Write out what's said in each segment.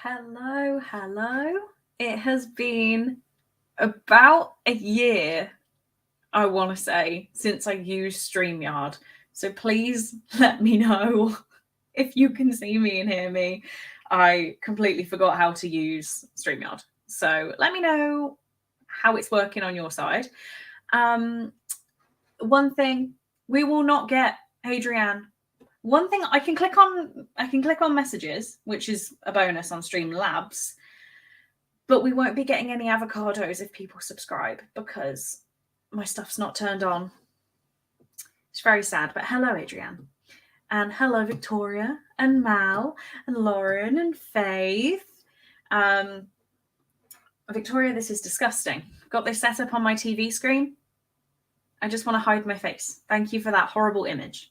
Hello. It has been about a year, I want to say, since I used StreamYard. So please let me know if you can see me and hear me. I completely forgot how to use StreamYard. So let me know how it's working on your side. One thing, we will not get Adrienne. One thing I can click on messages, which is a bonus on Streamlabs, but we won't be getting any avocados if people subscribe because my stuff's not turned on. It's very sad, but hello, Adrienne. And hello, Victoria and Mal and Lauren and Faith. Victoria, this is disgusting. Got this set up on my TV screen. I just want to hide my face. Thank you for that horrible image.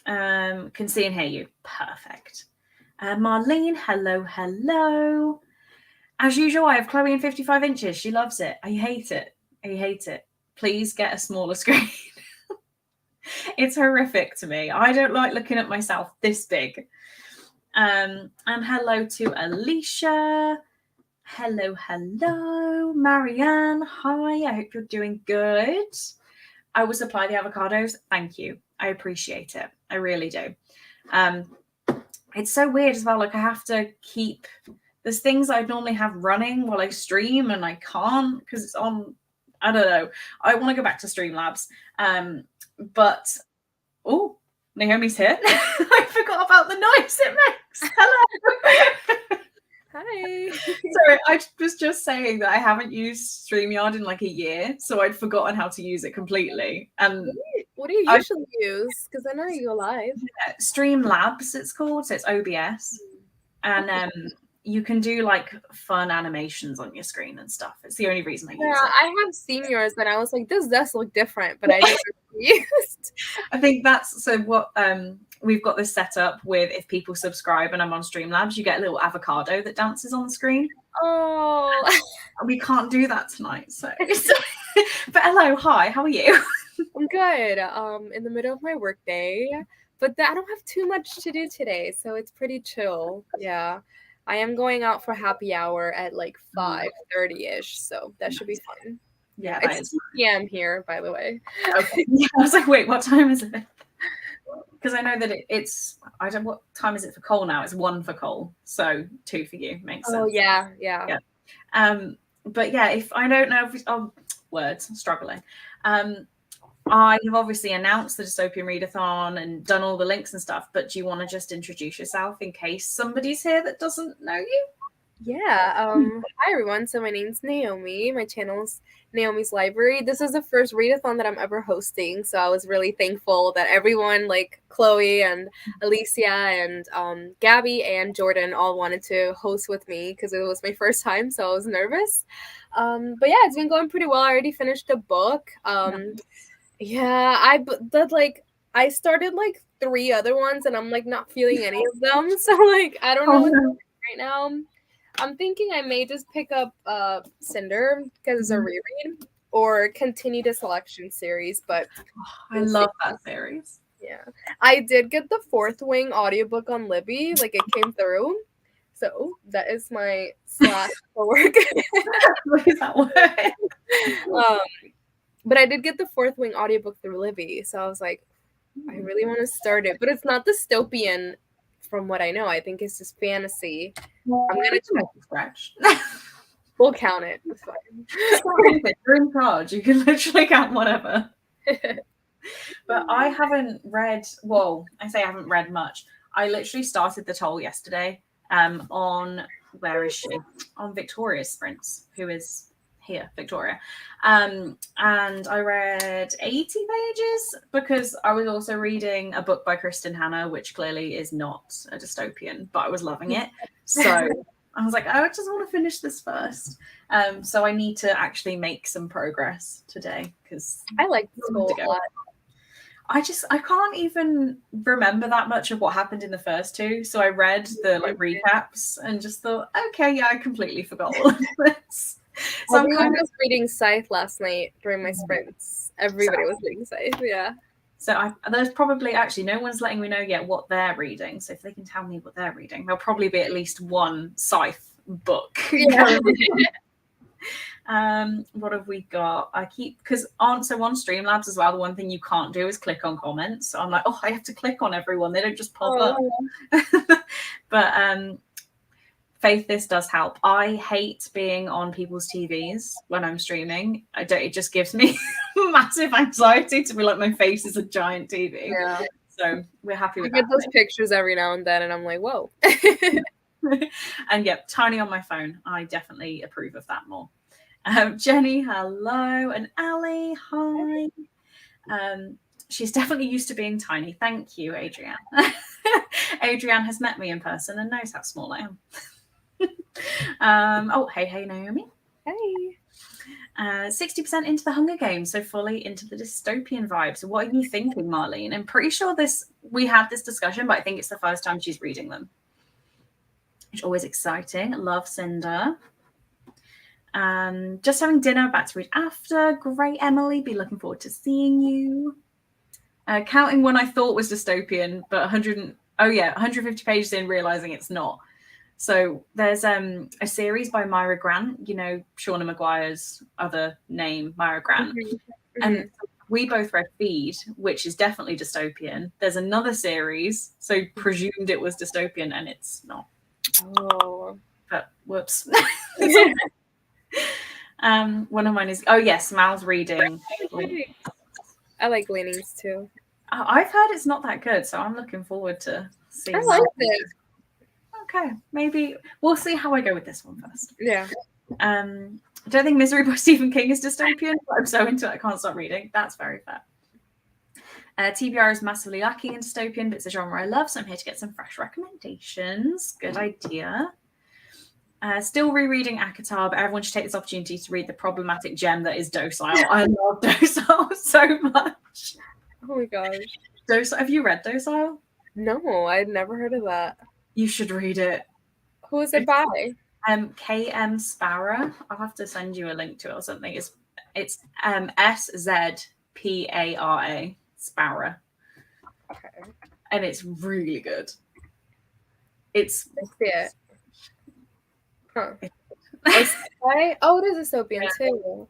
Can see and hear you. Perfect. Marlene, hello. As usual, I have Chloe in 55 inches. She loves it. I hate it. Please get a smaller screen. It's horrific to me. I don't like looking at myself this big. And hello to Alicia. Hello. Marianne, hi. I hope you're doing good. I will supply the avocados. Thank you. I appreciate it. I really do. It's so weird as well. Like I have to keep... There's things I'd normally have running while I stream and I can't because it's on... I don't know. I want to go back to Streamlabs. But... Oh, Naomi's here. I forgot about the noise it makes. Hello. Hi. Sorry, I was just saying that I haven't used StreamYard in like a year, so I'd forgotten how to use it completely. And what do you usually use? Because I know you go live. Yeah, Streamlabs, it's called. So it's OBS, and you can do like fun animations on your screen and stuff. It's the only reason I use it. I have seen yours, and I was like, this does look different, but I didn't use. I think that's so. What we've got this set up with, if people subscribe and I'm on Streamlabs, you get a little avocado that dances on the screen. Oh, we can't do that tonight. So, but hello, hi, how are you? I'm good. In the middle of my workday, but I don't have too much to do today, so it's pretty chill. Yeah, I am going out for happy hour at like 5:30ish, so that should be fun. Yeah, it's 2 p.m. here, by the way. Okay. Yeah, I was like, wait, what time is it? Because I know that it's, I don't know, what time is it for Cole now? It's 1 for Cole, so 2 for you. Makes sense. Oh, yeah. But yeah, if I don't know if words, I'm struggling. I have obviously announced the Dystopian Readathon and done all the links and stuff, but do you want to just introduce yourself in case somebody's here that doesn't know you? Yeah. Hi, everyone. So my name's Naomi. My channel's Naomi's Library. This is the first readathon that I'm ever hosting, so I was really thankful that everyone, like Chloe and Alicia and Gabby and Jordan, all wanted to host with me because it was my first time, so I was nervous. But yeah, it's been going pretty well. I already finished a book. Yeah, I started like 3 other ones, and I'm like not feeling any of them. So like I don't know what's happening right now. I'm thinking I may just pick up Cinder because it's a reread, or continue the selection series. But I love that series. Yeah, I did get the Fourth Wing audiobook on Libby, like it came through. So that is my slash for work. What is that word? But I did get the Fourth Wing audiobook through Libby, so I was like, I really want to start it. But it's not dystopian from what I know. I think it's just fantasy. I'm going to scratch. We'll count it. It's fine. You're in charge. You can literally count whatever. But I haven't read, well, I say I haven't read much. I literally started the Toll yesterday on, where is she? On Victoria's Sprints, who is here, Victoria. And I read 80 pages because I was also reading a book by Kristen Hanna, which clearly is not a dystopian, but I was loving it. So I was like, I just want to finish this first. So I need to actually make some progress today because I like this book a lot. I can't even remember that much of what happened in the first 2. So I read the like recaps and just thought, okay, yeah, I completely forgot all of this. So I was reading Scythe last night during my sprints. Everybody was reading Scythe, yeah. So there's probably actually no one's letting me know yet what they're reading. So if they can tell me what they're reading, there'll probably be at least one Scythe book. Yeah. What have we got? Because on Streamlabs as well, the one thing you can't do is click on comments. So I'm like, I have to click on everyone. They don't just pop up. But Faith, this does help. I hate being on people's TVs when I'm streaming. It just gives me massive anxiety to be like my face is a giant TV. Yeah. So we're happy with that. I get those pictures every now and then, and I'm like, whoa. And yeah, tiny on my phone. I definitely approve of that more. Jenny, hello, and Ali, hi. She's definitely used to being tiny. Thank you, Adrienne. Adrienne has met me in person and knows how small I am. Hey, Naomi. Hey. 60% into the Hunger Games, so fully into the dystopian vibes. What are you thinking, Marlene? I'm pretty sure we had this discussion, but I think it's the first time she's reading them. It's always exciting. Love, Cinder. Just having dinner, back to read after. Great, Emily. Be looking forward to seeing you. Counting one I thought was dystopian, but 150 pages in, realizing it's not. So there's a series by Myra Grant, Shauna Maguire's other name, Myra Grant. Mm-hmm. And we both read Feed, which is definitely dystopian. There's another series, so presumed it was dystopian, and it's not. Oh. But whoops. One of mine is Mal's reading. I like Leanings too. I've heard it's not that good, so I'm looking forward to seeing. I like it. Okay, maybe we'll see how I go with this one first. Yeah. I don't think Misery by Stephen King is dystopian, but I'm so into it I can't stop reading. That's very fair. TBR is massively lacking in dystopian, but it's a genre I love, so I'm here to get some fresh recommendations. Good idea. Still rereading Akatar, but everyone should take this opportunity to read the problematic gem that is Docile. I love Docile so much. Oh my gosh. Docile. Have you read Docile? No, I'd never heard of that. You should read it. Who is it by? K.M. Sparrow. I'll have to send you a link to it or something. It's SZPARA. Sparrow. Okay. And it's really good. I see it. Huh. Oh, it is dystopian too.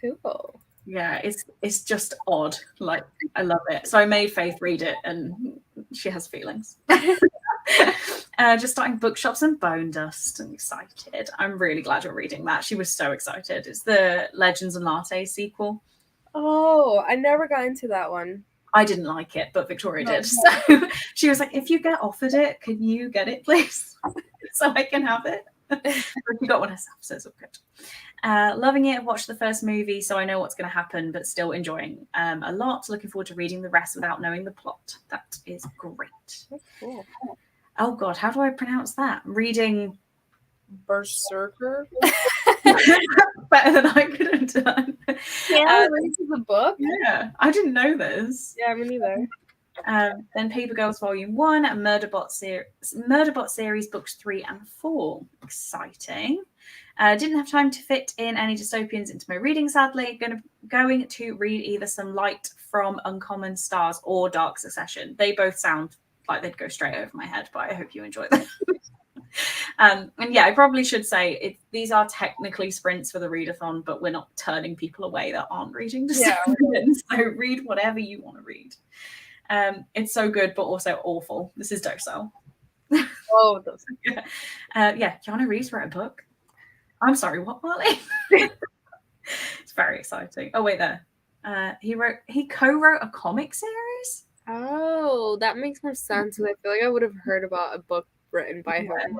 Cool. Yeah, it's just odd. Like, I love it. So I made Faith read it, and she has feelings. Just starting Bookshops and Bone Dust. I'm excited. I'm really glad you're reading that. She was so excited. It's the Legends and Latte sequel. Oh, I never got into that one. I didn't like it, but Victoria did. So she was like, if you get offered it, can you get it, please? So I can have it. She got one herself, so it's all good. Loving it. Watched the first movie, so I know what's going to happen, but still enjoying a lot. Looking forward to reading the rest without knowing the plot. That is great. Cool. Oh God, how do I pronounce that? Reading Berserker. Better than I could have done. Yeah, this is a book. Yeah, I didn't know this. Yeah, me neither. Then Paper Girls Volume 1 and Murderbot Series Books 3 and 4. Exciting. Didn't have time to fit in any dystopians into my reading, sadly. Going to read either some Light from Uncommon Stars or Dark Succession. They both sound like they'd go straight over my head, but I hope you enjoy them. And yeah, I probably should say these are technically sprints for the readathon, but we're not turning people away that aren't reading dystopians. So read whatever you want to read. It's so good, but also awful. This is Docile. Oh, those. Keanu Reeves wrote a book. I'm sorry, what, Marley? It's very exciting. Oh, wait, there. He co-wrote a comic series? Oh, that makes more sense. I feel like I would have heard about a book written by him.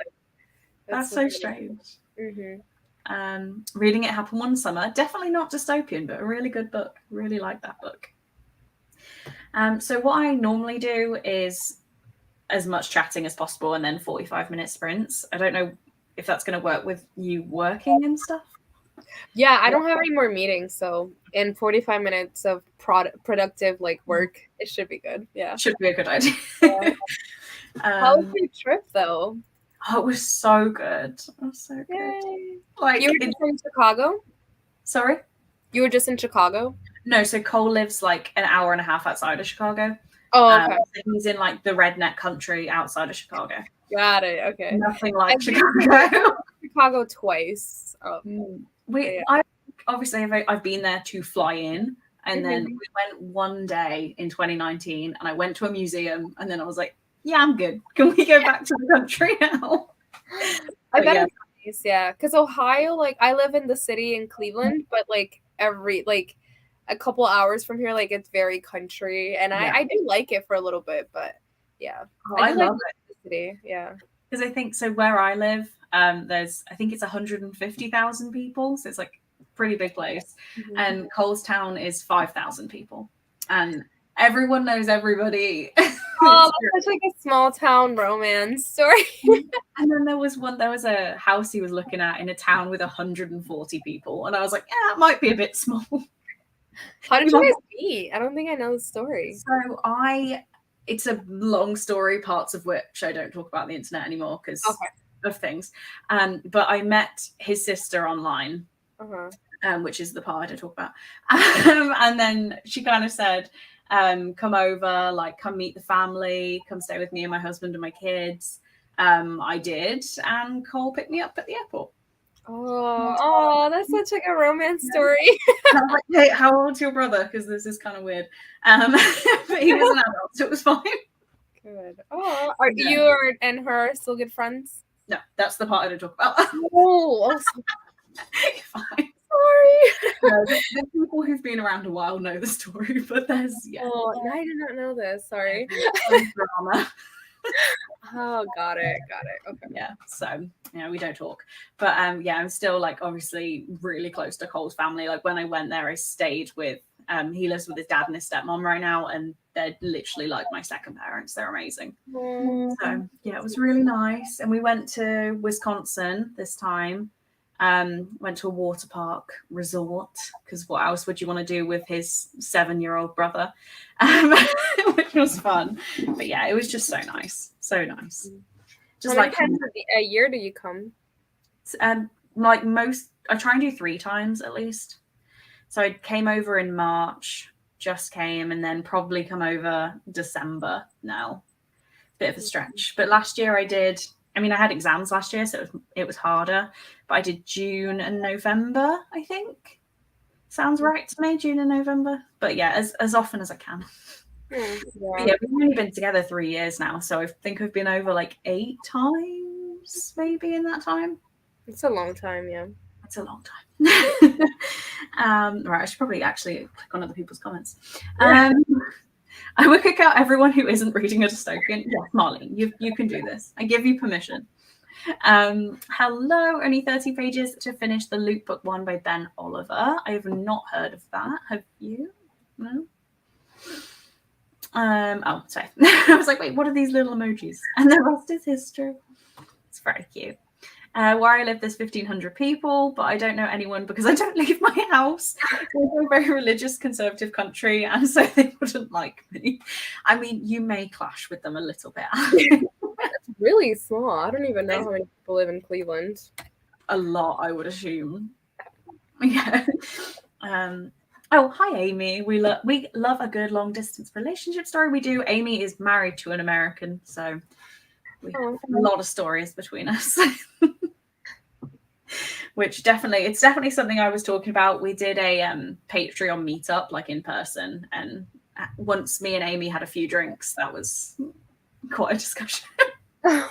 That's so strange. Mm-hmm. Reading It Happened One Summer. Definitely not dystopian, but a really good book. Really like that book. So what I normally do is as much chatting as possible and then 45-minute sprints. I don't know if that's going to work with you working and stuff. Yeah, I don't have any more meetings, so in 45 minutes of productive work, it should be good. Yeah, should be a good idea. Yeah. How was your trip though? Oh, it was so good. It was so good. Yay. Like, you were just in Chicago? Sorry? You were just in Chicago? No, so Cole lives like an hour and a half outside of Chicago. Oh, okay. So he's in like the redneck country outside of Chicago. Got it. Okay. Nothing like I've been Chicago. Chicago twice. I've been there to fly in, and then we went one day in 2019, and I went to a museum, and then I was like, yeah, I'm good. Can we go back to the country now? I bet it's nice, yeah. Because Ohio, like, I live in the city in Cleveland, but like a couple hours from here, like, it's very country, and I do like it for a little bit, but yeah, I love it. The city, yeah. Because I think so. Where I live, I think it's 150,000 people, so it's like a pretty big place. Mm-hmm. And Colestown is 5,000 people, and everyone knows everybody. Oh, that's such like a small town romance story. And then there was a house he was looking at in a town with 140 people, and I was like, yeah, it might be a bit small. How did you guys meet? I don't think I know the story. So it's a long story, parts of which I don't talk about on the internet anymore because of things. But I met his sister online, which is the part I don't talk about. And then she kind of said, come over, like, come meet the family, come stay with me and my husband and my kids. I did, and Cole picked me up at the airport. Oh, that's such like a romance story. I was like, hey, how old's your brother? Because this is kind of weird. But he was an adult, so it was fine. Good. Oh, are you and her still good friends? No, that's the part I don't talk about. Oh, fine. Sorry. No, the people who've been around a while know the story, but there's Oh, I did not know this. Sorry. Drama. Oh, got it. Okay. Yeah, so we don't talk, but I'm still like obviously really close to Cole's family. Like when I went there, I stayed with he lives with his dad and his stepmom right now, and they're literally like my second parents. They're amazing. So yeah, it was really nice. And we went to Wisconsin this time. Went to a water park resort because what else would you want to do with his 7-year-old brother? Which was fun. But yeah, it was just so nice. Just how many times a year do you come? Like most, I try and do 3 times at least. So I came over in March, just came, and then probably come over December now. Bit of a stretch. But last year I had exams last year, so it was harder. But I did June and November, I think. Sounds right to me, June and November. But yeah, as often as I can. Yeah, we've only been together 3 years now, so I think I've been over like 8 times, maybe, in that time. It's a long time, yeah. It's a long time. Right, I should probably actually click on other people's comments. I will kick out everyone who isn't reading a dystopian. Yes, Marlene, you can do this. I give you permission. Hello, only 30 pages to finish the Loot Book 1 by Ben Oliver. I have not heard of that. Have you? No? Sorry. I was like, wait, what are these little emojis? And the rest is history. It's very cute. Where I live, there's 1,500 people, but I don't know anyone because I don't leave my house. We're a very religious, conservative country, and so they wouldn't like me. I mean, you may clash with them a little bit. It's really small. I don't even know how many people live in Cleveland. A lot, I would assume. Yeah. Oh, hi, Amy. We love a good long-distance relationship story. We do. Amy is married to an American, so we have a lot of stories between us. Which it's definitely something I was talking about. We did a Patreon meetup, like in person, and once me and Amy had a few drinks, that was quite a discussion. That's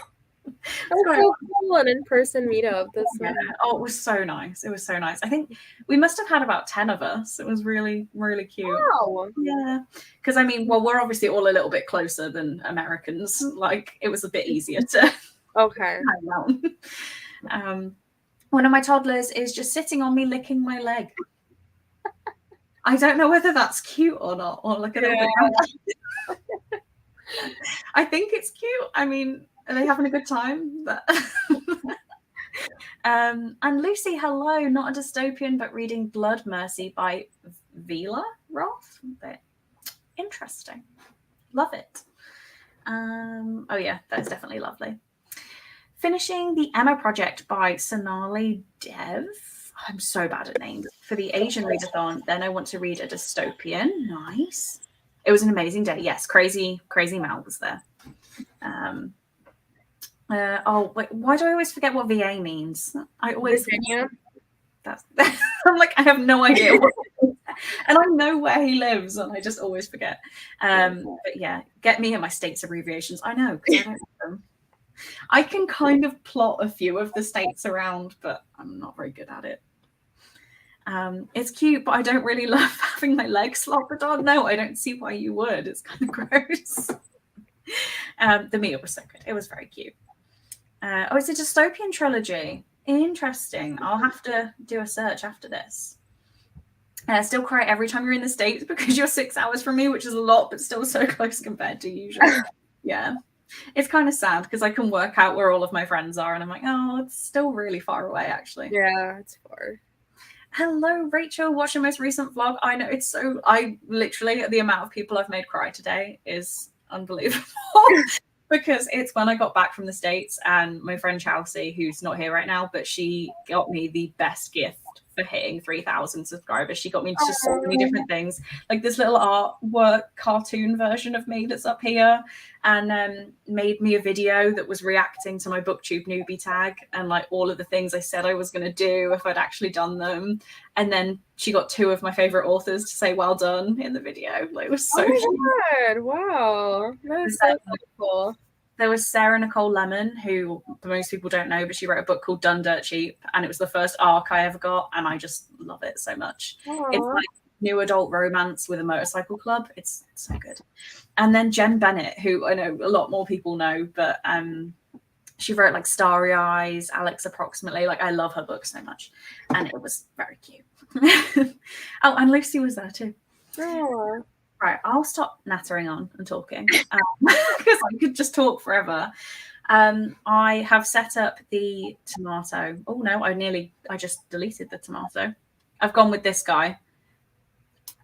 so cool, an in-person meetup. Oh, it was so nice. It was so nice. I think we must have had about 10 of us. It was really, really cute. Wow. Yeah. Because we're obviously all a little bit closer than Americans. Like, it was a bit easier to hang out. One of my toddlers is just sitting on me, licking my leg. I don't know whether that's cute or not, or like a little bit. I think it's cute. I mean, are they having a good time? But and Lucy, hello, not a dystopian, but reading Blood Mercy by Vila Roth. But interesting. Love it. Oh yeah, that's definitely lovely. Finishing the Emma Project by Sonali Dev. I'm so bad at names. For the Asian readathon, then I want to read a dystopian. Nice. It was an amazing day. Yes, crazy Mal was there. Oh wait, why do I always forget what VA means? I always Virginia. That's I'm like, I have no idea what and I know where he lives, and I just always forget. But yeah, get me and my states abbreviations. I know because I don't know them. I can kind of plot a few of the states around, but I'm not very good at it. It's cute, but I don't really love having my legs slopped on. No, I don't see why you would. It's kind of gross. The meal was so good. It was very cute. Oh, it's a dystopian trilogy. Interesting. I'll have to do a search after this. I still cry every time you're in the States because you're 6 hours from me, which is a lot, but still so close compared to usual. Yeah. It's kind of sad because I can work out where all of my friends are, and I'm like, oh, it's still really far away, actually. Yeah, it's far. Hello, Rachel. Watch your most recent vlog. I know it's so. I literally, the amount of people I've made cry today is unbelievable. Because it's when I got back from the States, and my friend Chelsea, who's not here right now, but she got me the best gift for hitting 3,000 subscribers. She got me to so many different things, like this little artwork cartoon version of me that's up here, and made me a video that was reacting to my booktube newbie tag and like all of the things I said I was going to do if I'd actually done them. And then she got 2 of my favorite authors to say well done in the video. Like, it was so cute. God, wow, that is so cool. There was Sarah Nicole Lemon, who most people don't know, but she wrote a book called Done Dirt Cheap, and it was the first arc I ever got, and I just love it so much. Aww. It's like new adult romance with a motorcycle club. It's so good. And then Jen Bennett, who I know a lot more people know, but she wrote like Starry Eyes, Alex Approximately. Like, I love her book so much, and it was very cute. Oh, and Lucy was there too. Aww. Right, I'll stop nattering on and talking because I could just talk forever. I have set up the tomato. Oh no, I just deleted the tomato. I've gone with this guy.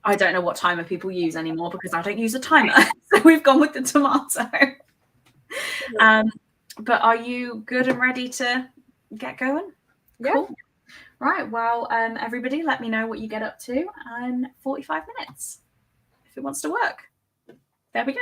I don't know what timer people use anymore because I don't use a timer. So we've gone with the tomato. But are you good and ready to get going? Yeah. Cool. Right, well, everybody, let me know what you get up to in 45 minutes. If it wants to work. There we go.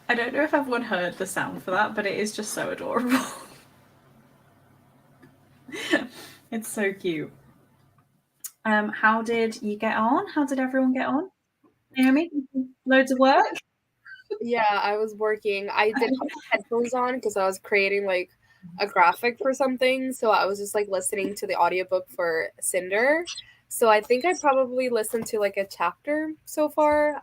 I don't know if everyone heard the sound for that, but it is just so adorable. It's so cute. How did you get on? How did everyone get on? Naomi, loads of work? Yeah, I was working. I did put headphones on because I was creating like a graphic for something. So I was just like listening to the audiobook for Cinder. So I think I probably listened to like a chapter so far.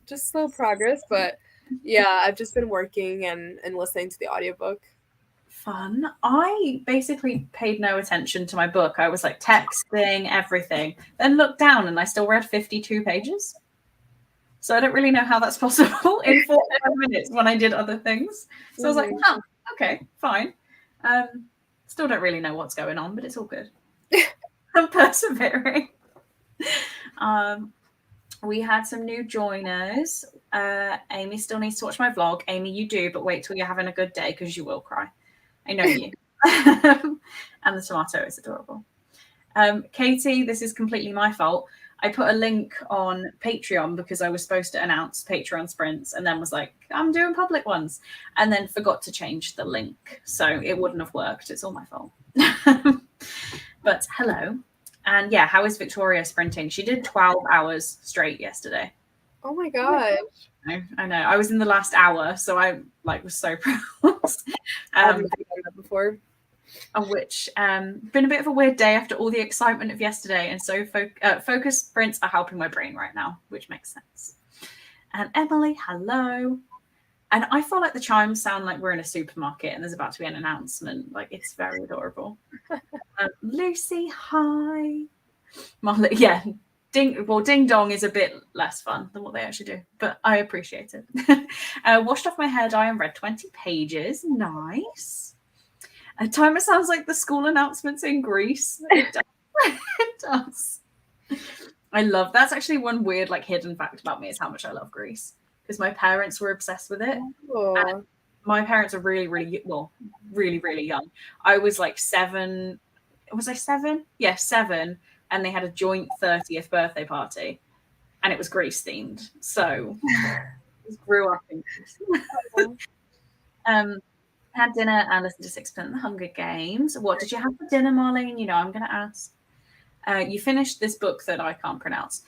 Just slow progress, but yeah, I've just been working and listening to the audiobook. Fun. I basically paid no attention to my book. I was like texting, everything. Then looked down and I still read 52 pages. So I don't really know how that's possible in 45 minutes when I did other things. So I was like, huh, okay, fine. Still don't really know what's going on, but it's all good. I'm persevering. We had some new joiners. Amy still needs to watch my vlog. Amy, you do, but wait till you're having a good day because you will cry. I know you. And the tomato is adorable. Katie, this is completely my fault. I put a link on Patreon because I was supposed to announce Patreon sprints and then was like, I'm doing public ones, and then forgot to change the link. So it wouldn't have worked. It's all my fault. But hello. And yeah, how is Victoria sprinting? She did 12 hours straight yesterday. Oh my gosh. I know. I was in the last hour, so I was so proud. I've never done that before. Which been a bit of a weird day after all the excitement of yesterday, and so focus sprints are helping my brain right now, which makes sense. And Emily, hello. And I feel like the chimes sound like we're in a supermarket and there's about to be an announcement. Like, it's very adorable. Lucy, hi. Molly, yeah. Ding dong is a bit less fun than what they actually do, but I appreciate it. Washed off my hair dye and read 20 pages. Nice. A timer sounds like the school announcements in Greece. It does. It does. I love that's actually one weird hidden fact about me is how much I love Greece because my parents were obsessed with it. And my parents are really, really really young. I was like 7. Was I 7? Yeah, 7. And they had a joint 30th birthday party, and it was Greece themed. So I grew up in Greece. Had dinner and listened to 6% of the Hunger Games. What did you have for dinner, Marlene? You know, I'm going to ask. You finished this book that I can't pronounce.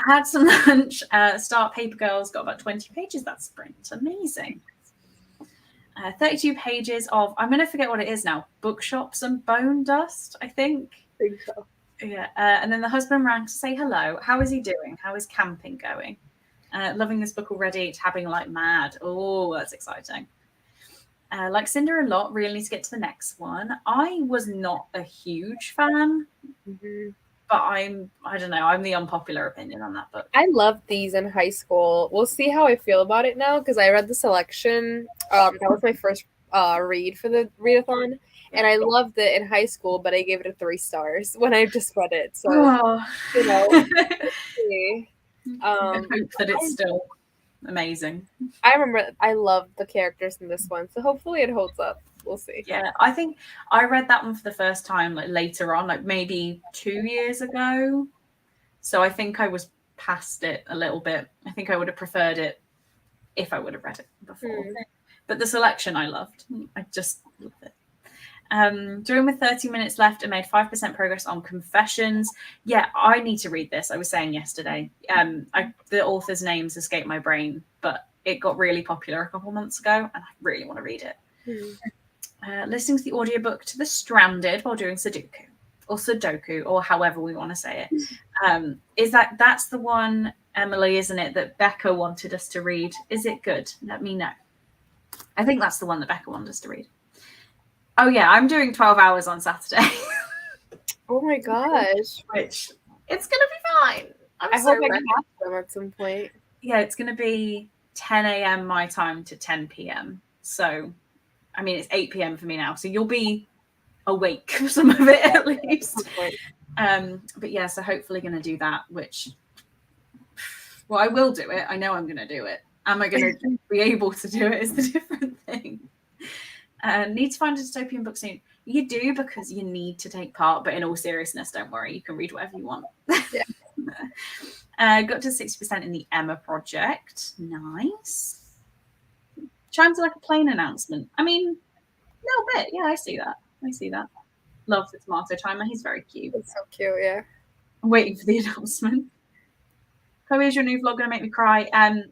Had some lunch. Start Paper Girls. Got about 20 pages that sprint. Amazing. 32 pages of, I'm going to forget what it is now, Bookshops and Bone Dust, I think. I think so. Yeah. And then the husband rang to say hello. How is he doing? How is camping going? Loving this book already. Tabbing like mad. Oh, that's exciting. Like Cinder a lot, really need to get to the next one. I was not a huge fan, but I don't know, I'm the unpopular opinion on that book. I loved these in high school. We'll see how I feel about it now because I read the selection. That was my first read for the readathon, and I loved it in high school, but I gave it 3 stars when I just read it. So, you know, I hope that it's still amazing. I remember I loved the characters in this one, so hopefully it holds up. We'll see. Yeah, I think I read that one for the first time later on, maybe 2 years ago. So I think I was past it a little bit. I think I would have preferred it if I would have read it before. But the selection I loved. I just loved it. Doing with 30 minutes left and made 5% progress on Confessions. Yeah, I need to read this. I was saying yesterday. The author's names escaped my brain, but it got really popular a couple months ago, and I really want to read it. Listening to the audiobook to The Stranded while doing Sudoku, or however we want to say it. That's the one, Emily, isn't it, that Becca wanted us to read? Is it good? Let me know. I think that's the one that Becca wanted us to read. Oh, yeah, I'm doing 12 hours on Saturday. Oh, my gosh. Which, it's going to be fine. I hope I can catch them at some point. Yeah, it's going to be 10 a.m. my time to 10 p.m. So, I mean, it's 8 p.m. for me now. So you'll be awake for some of it at least. But yeah, so hopefully going to do that, which, well, I will do it. I know I'm going to do it. Am I going to be able to do it is the different thing. Need to find a dystopian book soon. You do, because you need to take part, but in all seriousness, don't worry, you can read whatever you want. Got to 60% in the Emma project. Nice. Chimes like a plane announcement. I mean, a little bit. Yeah, I see that. Love the tomato timer. He's very cute. It's so cute, yeah. I'm waiting for the announcement. Chloe, is your new vlog going to make me cry?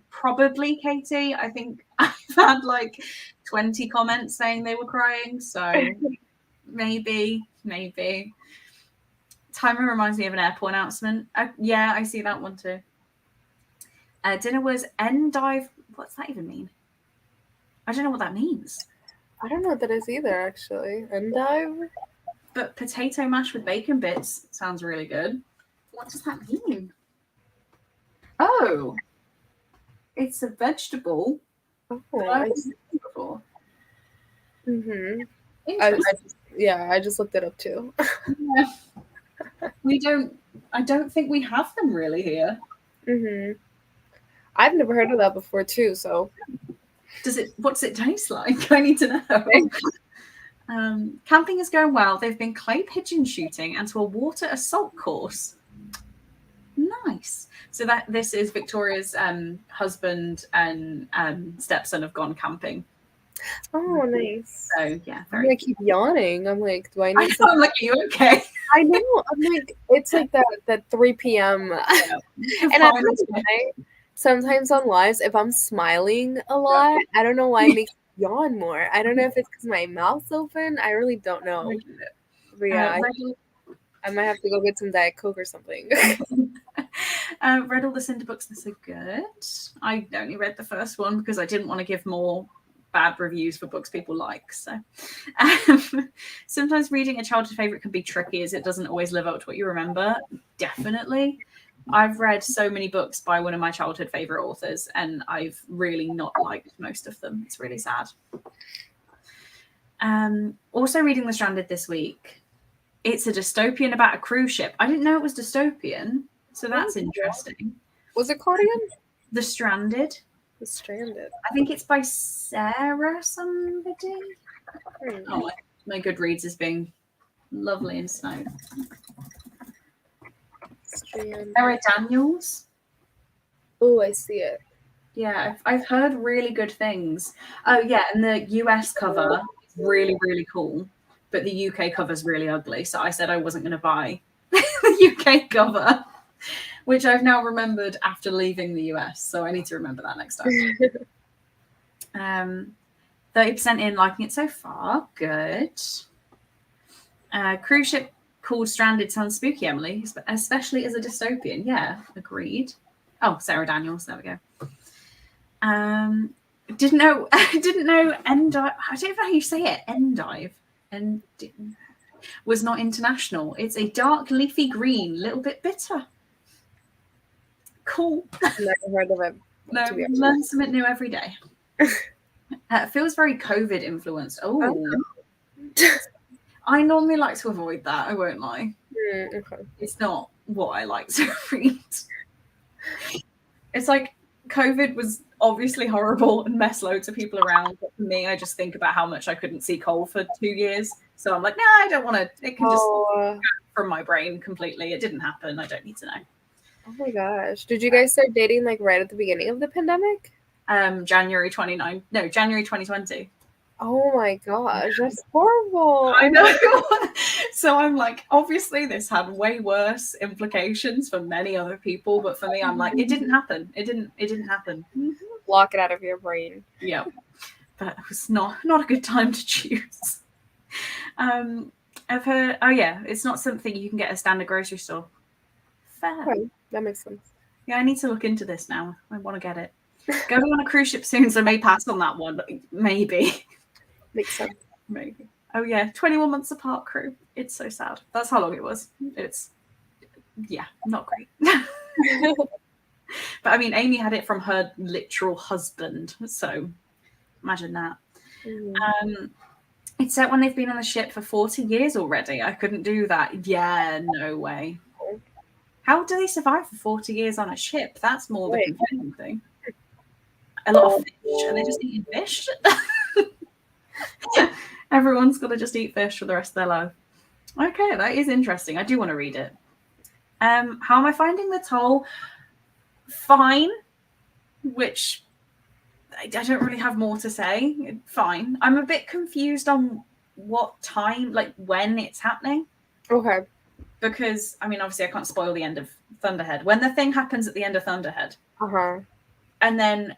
Probably, Katie. I think I've had like 20 comments saying they were crying, so maybe. Timer reminds me of an airport announcement. Yeah, I see that one too. Dinner was endive. What's that even mean? I don't know what that means. I don't know what that is either, actually. Endive? But potato mash with bacon bits sounds really good. What does that mean? Oh, it's a vegetable. Oh, I've seen before. Mm-hmm. Interesting. I just looked it up too. Yeah. I don't think we have them really here. Mm-hmm. I've never heard of that before too, so. What's it taste like? I need to know. Camping is going well. They've been clay pigeon shooting and to a water assault course. Nice. So this is Victoria's husband and stepson have gone camping. Oh, nice. So yeah, I keep yawning. I'm like, do I need some? I'm like, are you okay? I know. I'm like, it's like that 3 p.m. Yeah. And I don't know why. Sometimes on lives, if I'm smiling a lot, I don't know why it makes me yawn more. I don't know if it's because my mouth's open. I really don't know. But yeah, I might have to go get some Diet Coke or something. Read all the Cinder books. They're so good. I only read the first one because I didn't want to give more bad reviews for books people like. So sometimes reading a childhood favorite can be tricky as it doesn't always live up to what you remember. Definitely. I've read so many books by one of my childhood favorite authors and I've really not liked most of them. It's really sad. Also reading The Stranded this week. It's a dystopian about a cruise ship. I didn't know it was dystopian, so that's interesting. Was it called again? The Stranded. The Stranded. I think it's by Sarah somebody. Oh, my Goodreads is being lovely and snow. Sarah Daniels. Oh, I see it. Yeah, I've heard really good things. Oh yeah, and the US cover is really, really cool. But the UK cover's really ugly. So I said I wasn't going to buy the UK cover, which I've now remembered after leaving the US. So I need to remember that next time. 30% in, liking it so far. Good. Cruise ship called Stranded sounds spooky, Emily, especially as a dystopian. Yeah, agreed. Oh, Sarah Daniels. There we go. Didn't know Endive. I don't know how you say it. Endive. And was not international. It's a dark leafy green, little bit bitter. Cool. Never heard of it. No, learn something new every day. It feels very COVID influenced. Oh. I normally like to avoid that. I won't lie. Okay. It's not what I like to read. It's like COVID was obviously horrible and messed loads of people around. But for me, I just think about how much I couldn't see Cole for 2 years. So I'm like, no, I don't want to. It can just go from my brain completely. It didn't happen. I don't need to know. Oh my gosh. Did you guys start dating like right at the beginning of the pandemic? January 2020. Oh my gosh, that's horrible. I know. So I'm like, obviously this had way worse implications for many other people, but for me, I'm like, it didn't happen. It didn't happen. Block it out of your brain. Yeah. But it was not a good time to choose. I've heard, it's not something you can get at a standard grocery store. Fair. Okay, that makes sense. Yeah, I need to look into this now. I want to get it. Going on a cruise ship soon, so I may pass on that one. Maybe. Makes sense. Maybe. Oh yeah, 21 months apart crew. It's so sad. That's how long it was. It's, not great. But I mean, Amy had it from her literal husband, so imagine that. It's set when they've been on the ship for 40 years already. I couldn't do that. Yeah, no way. How do they survive for 40 years on a ship? That's more the confusing thing. A lot of fish. Are they just eating fish? Everyone's got to just eat fish for the rest of their life. Okay, that is interesting. I do want to read it. How am I finding the toll? Fine. Which I don't really have more to say. Fine. I'm a bit confused on what time, like when it's happening. Okay. Because, I mean, obviously I can't spoil the end of Thunderhead. When the thing happens at the end of Thunderhead, and then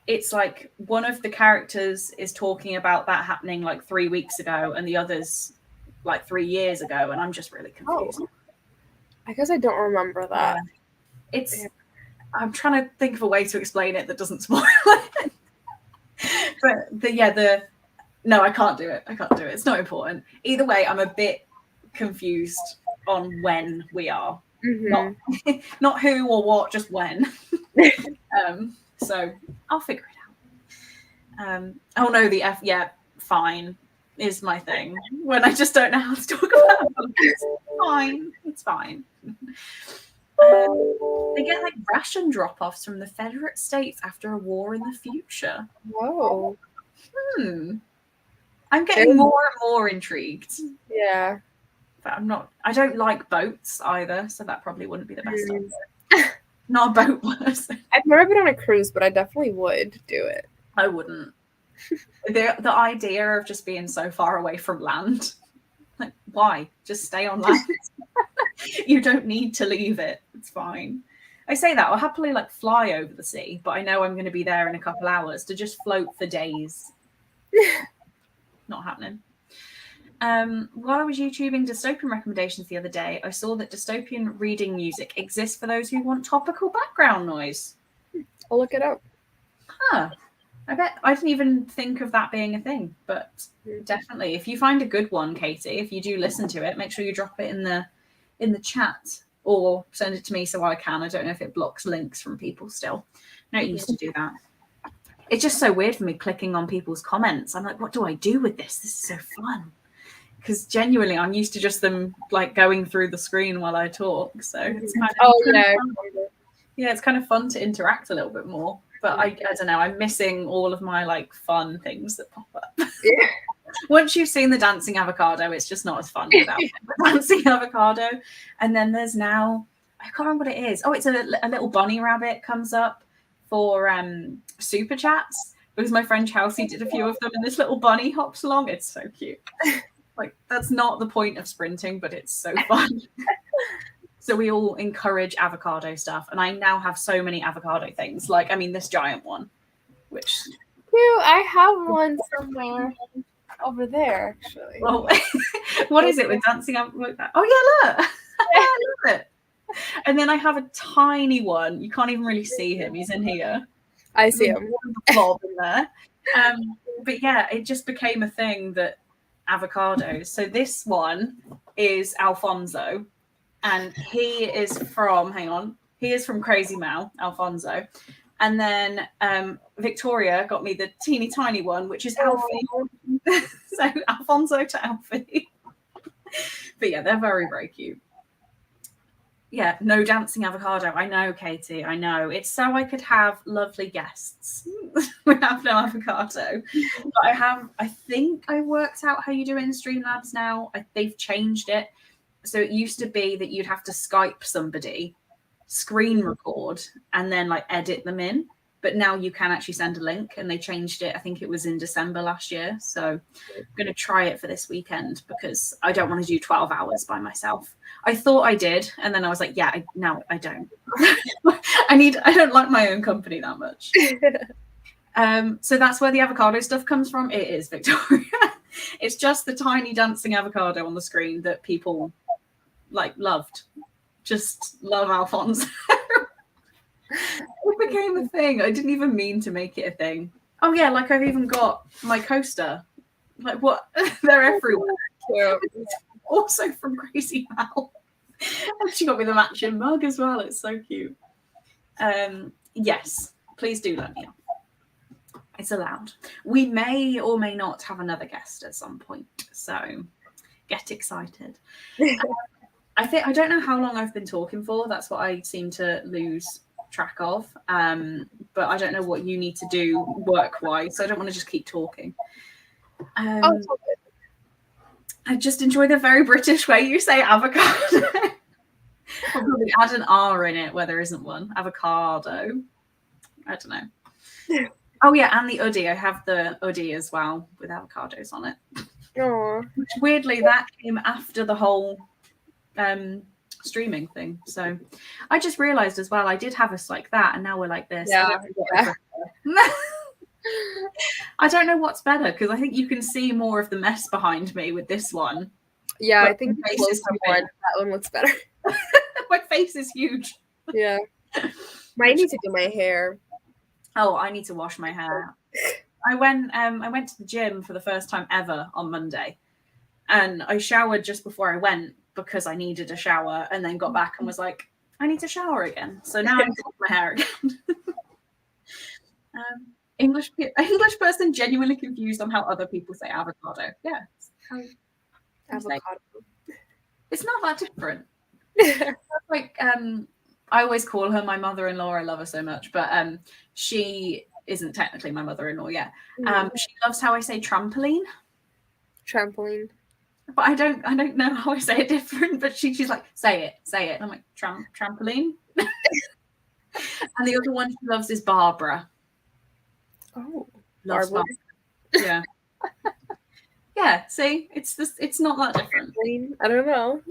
it's like one of the characters is talking about that happening like 3 weeks ago and the others like 3 years ago, and I'm just really confused. I guess I don't remember that. Yeah. I'm trying to think of a way to explain it that doesn't spoil it. But no, I can't do it. It's not important. Either way, I'm a bit confused on when we are. Not who or what, just when. So I'll figure it out. Oh no, the fine is my thing. When I just don't know how to talk about it. It's fine. They get like ration drop-offs from the Federate States after a war in the future. Whoa. I'm getting more and more intrigued. Yeah. But I don't like boats either, so that probably wouldn't be the best idea. Not a boat person. I've never been on a cruise, but I definitely would do it. I wouldn't. The idea of just being so far away from land. Like, why? Just stay on land. You don't need to leave it. It's fine. I say that I'll happily like fly over the sea, but I know I'm going to be there in a couple hours. To just float for days. Not happening. While I was YouTubing dystopian recommendations the other day, I saw that dystopian reading music exists for those who want topical background noise. I'll look it up. I bet I didn't even think of that being a thing, but definitely. If you find a good one, Katie, if you do listen to it, make sure you drop it in the chat or send it to me so I can. I don't know if it blocks links from people still. No, it used to do that. It's just so weird for me clicking on people's comments. I'm like, what do I do with this? This is so fun. Because genuinely, I'm used to just them like going through the screen while I talk. So it's kind of it's kind of fun to interact a little bit more. But I don't know. I'm missing all of my like fun things that pop up. Yeah. Once you've seen the dancing avocado, it's just not as fun without the dancing avocado. And then there's now, I can't remember what it is. Oh, it's a little bunny rabbit comes up for super chats because my friend Chelsea did a few of them, and this little bunny hops along. It's so cute. Like, that's not the point of sprinting, but it's so fun. So we all encourage avocado stuff, and I now have so many avocado things. Like, I mean, this giant one, which I have one somewhere over there, actually. Well, what is it with dancing avocado? Oh yeah, look, I love it. And then I have a tiny one. You can't even really see him. He's in here. I see him. Blob in there. But yeah, it just became a thing that avocados. So this one is Alfonso. And he is from Crazy Mal, Alfonso. And then Victoria got me the teeny tiny one, which is Alfie. So Alfonso to Alfie. But yeah, they're very, very cute. Yeah, no dancing avocado. I know, Katie, I know. It's so I could have lovely guests. We have no avocado. But I think I worked out how you do it in Streamlabs now. They've changed it. So it used to be that you'd have to Skype somebody, screen record, and then like edit them in. But now you can actually send a link, and they changed it. I think it was in December last year. So I'm going to try it for this weekend because I don't want to do 12 hours by myself. I thought I did. And then I was like, no, I don't. I don't like my own company that much. So that's where the avocado stuff comes from. It is, Victoria. It's just the tiny dancing avocado on the screen that people like loved. Just love Alfonso. It became a thing. I didn't even mean to make it a thing. Oh yeah, like I've even got my coaster. Like what? They're everywhere. Yeah. Also from Crazy Mal. And she got me the matching mug as well. It's so cute. Yes, please do let me know. It's allowed. We may or may not have another guest at some point, so get excited. I don't know how long I've been talking for. That's what I seem to lose track of. But I don't know what you need to do work-wise, so I don't want to just keep talking. I just enjoy the very British way you say avocado. I'll probably add an R in it where there isn't one. Avocado. I don't know. Oh yeah, and the hoodie. I have the hoodie as well with avocados on it. Oh, Which weirdly, that came after the whole streaming thing. So I just realized as well, I did have us like that, and now we're like this. yeah, I don't know what's better, because I think you can see more of the mess behind me with this one. yeah. But I think my face closer is too one. big. That one looks better. My face is huge. Yeah, might need to do my hair. Oh, I need to wash my hair. I went to the gym for the first time ever on Monday, and I showered just before I went because I needed a shower, and then got back and was like, I need to shower again. So now I need to wash my hair again. English person genuinely confused on how other people say avocado. Yeah, Avocado. It's not that different. Like I always call her my mother-in-law. I love her so much, but she isn't technically my mother-in-law yet. She loves how I say trampoline. Trampoline. But I don't know how I say it different. But she's like, say it. And I'm like, trampoline. And the other one she loves is Barbara. Oh, Loves Barbara. Yeah. Yeah, see, it's not that different. I don't know.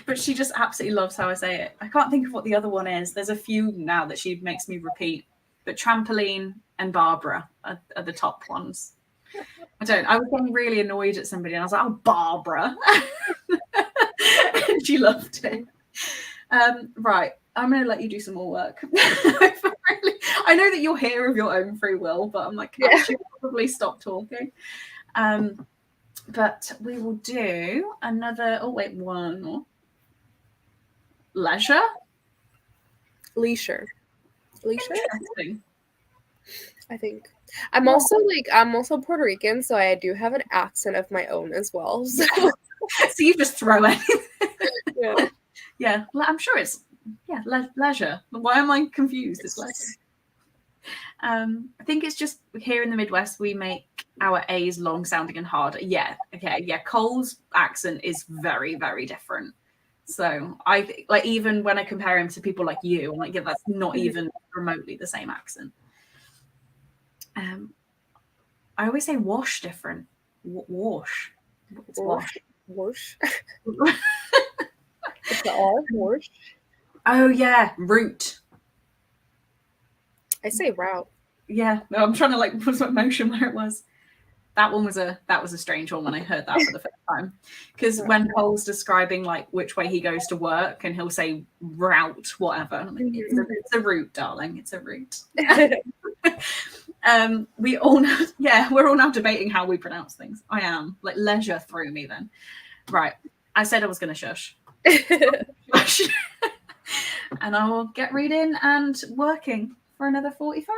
But she just absolutely loves how I say it. I can't think of what the other one is. There's a few now that she makes me repeat. But trampoline and Barbara are the top ones. I was getting really annoyed at somebody and I was like, oh, Barbara. And she loved it. Right, I'm going to let you do some more work. I know that you're here of your own free will, but I'm like, I should probably stop talking. But we will do another. Oh wait, one more. Leisure. Interesting. I think I'm also Puerto Rican, so I do have an accent of my own as well. So, so you just throw anything. Yeah. Yeah, I'm sure it's leisure. Why am I confused? It's leisure. I think it's just here in the Midwest we make our A's long sounding and harder. Yeah, okay, yeah. Cole's accent is very, very different. So I like, even when I compare him to people like you, I'm like, yeah, that's not even remotely the same accent. I always say wash different. Wash. It's wash. Wash. It's all wash. Oh yeah, route. I say route. Yeah, no, I'm trying to like put some emotion where it was. That was a strange one when I heard that for the first time. Because when Cole's describing like which way he goes to work and he'll say route, whatever. I'm like, it's a route, darling. It's a route. We all know, we're all now debating how we pronounce things. I am. Like leisure threw me then. Right. I said I was gonna shush. And I will get reading and working for another 45.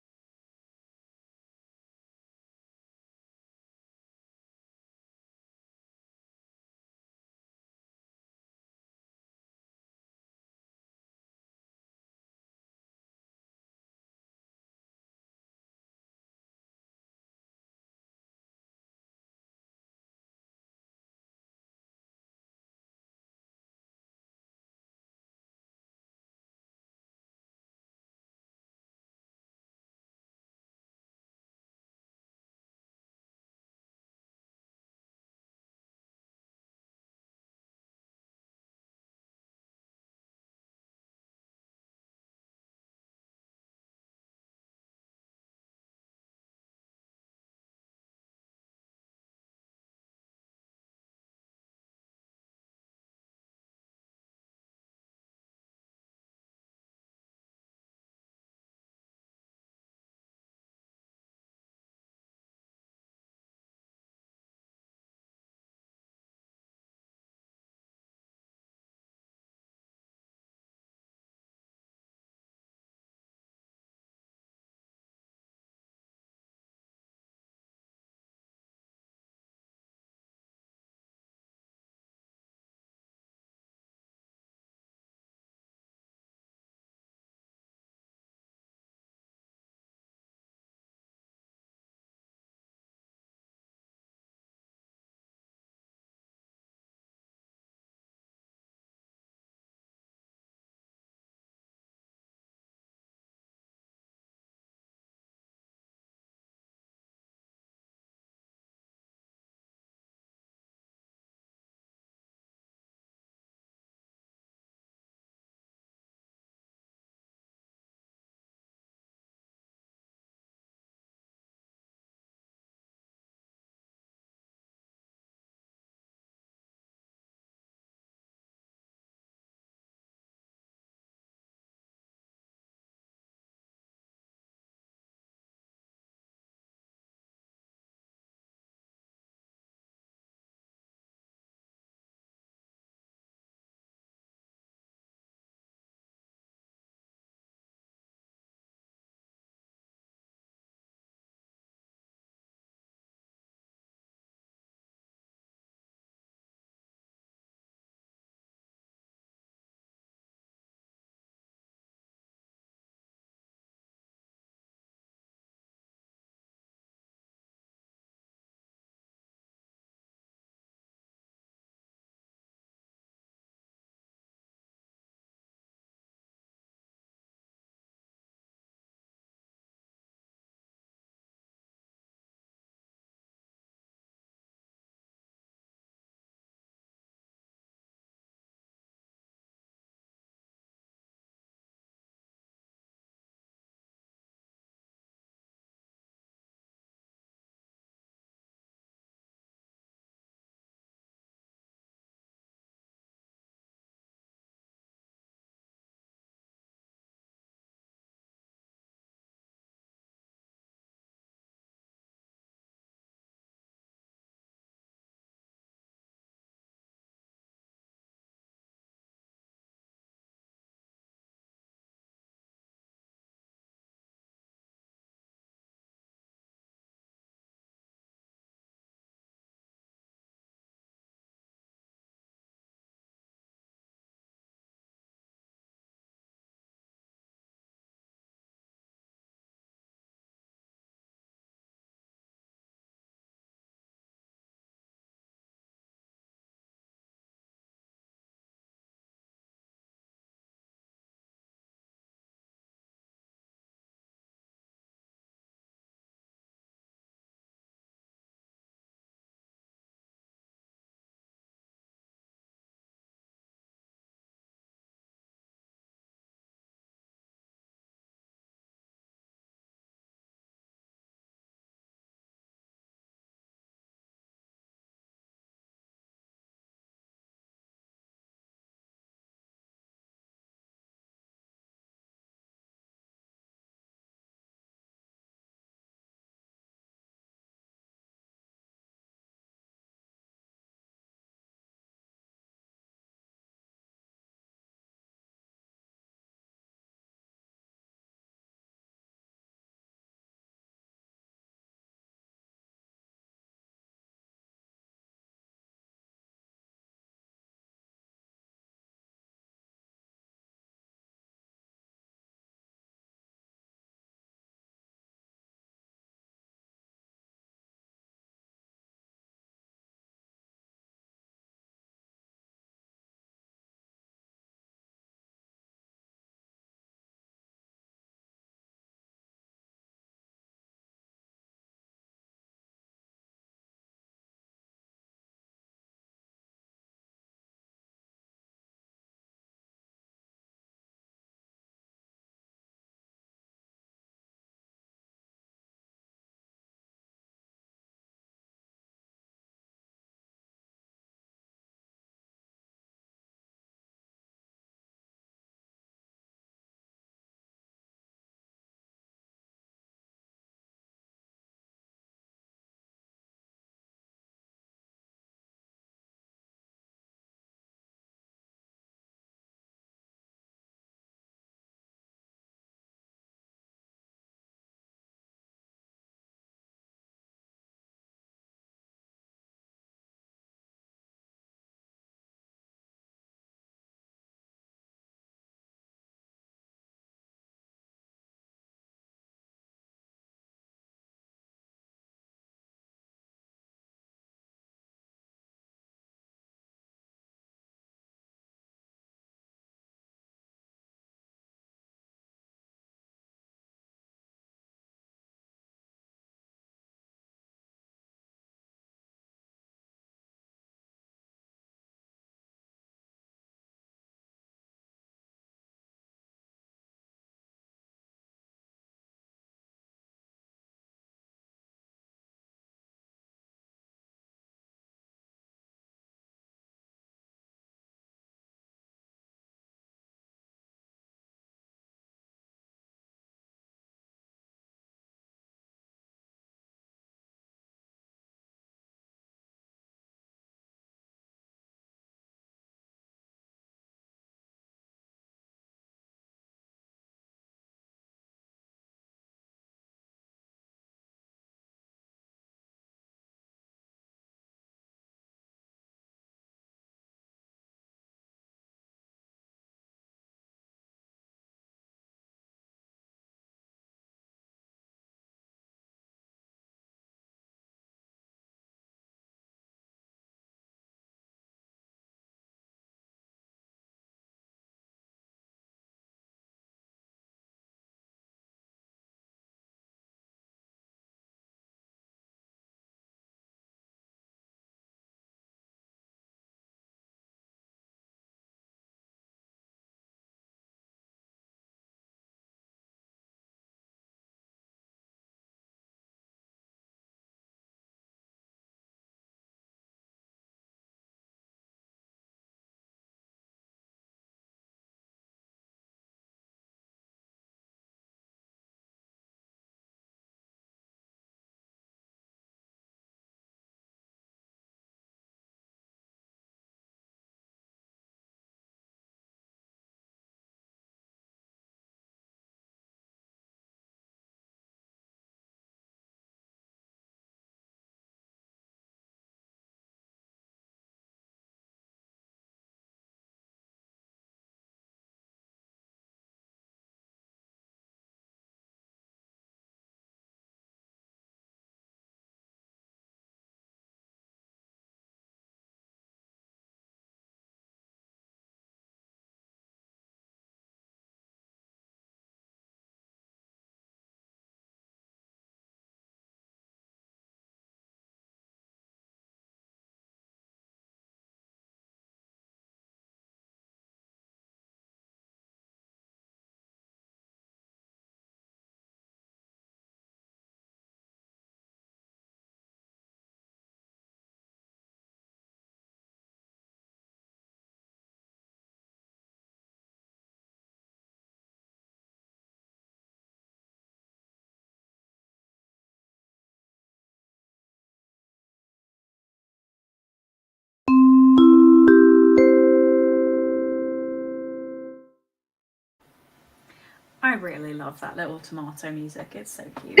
really love that little tomato music. It's so cute.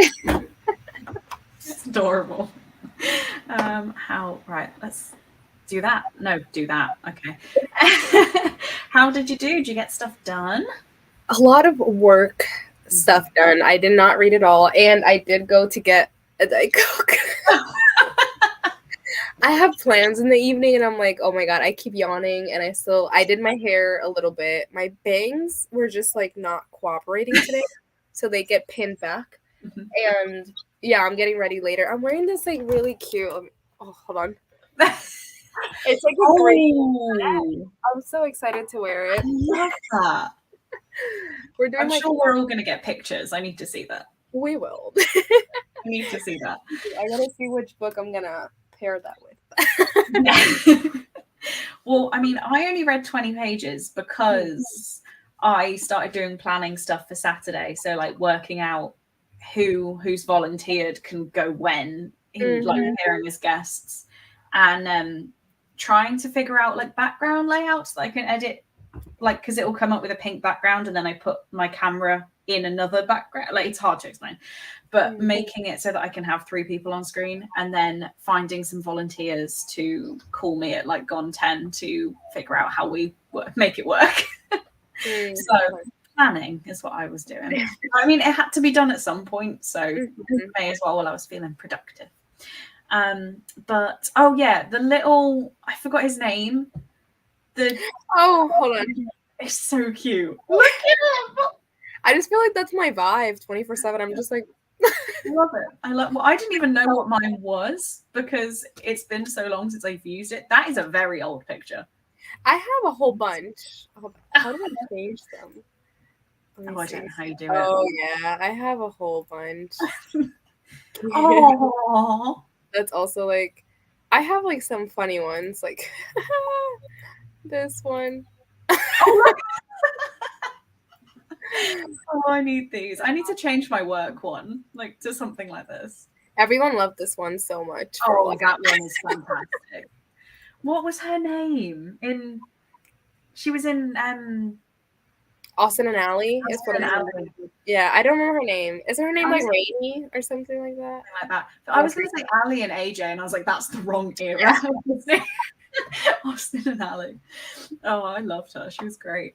It's adorable. Right, let's do that. No, do that. Okay. How did you do? Did you get stuff done? A lot of work stuff done. I did not read it all, and I did go to get a Diet Coke. I have plans in the evening, and I'm like, oh my god, I keep yawning, and I did my hair a little bit. My bangs were just like not cooperating today, so they get pinned back. And yeah, I'm getting ready later. I'm wearing this like really cute. Oh, hold on. It's like a great. I'm so excited to wear it. I love that. We're doing. I'm sure we're all gonna get pictures. I need to see that. We will. I need to see that. I gotta see which book I'm gonna pair that with. Well, I mean, I only read 20 pages because I started doing planning stuff for Saturday. So like working out who's volunteered can go when, like hearing as guests, and trying to figure out like background layouts that I can edit, like because it will come up with a pink background and then I put my camera in another background. Like it's hard to explain, but making it so that I can have 3 people on screen, and then finding some volunteers to call me at like gone 10 to figure out how we make it work. So planning is what I was doing. I mean, it had to be done at some point, so may as well while I was feeling productive. But oh yeah, the little, I forgot his name. Hold on. It's so cute. Look at him. I just feel like that's my vibe 24/7. I'm just like I love it. Well, I didn't even know what mine was because it's been so long since I've used it. That is a very old picture. I have a whole bunch. How do I change them? Oh, I don't know how you do it. Oh yeah, I have a whole bunch. Oh, that's also like, I have like some funny ones, like this one. Oh, oh, I need these. I need to change my work one, like to something like this. Everyone loved this one so much. Oh, that one is fantastic. What was her name? She was in Austin and Ally. Yeah, I don't remember her name. Is her name like Rainy or something like that? Like that. I was going to say Ally and AJ, and I was like, that's the wrong era. Yeah. Austin and Ally. Oh, I loved her. She was great.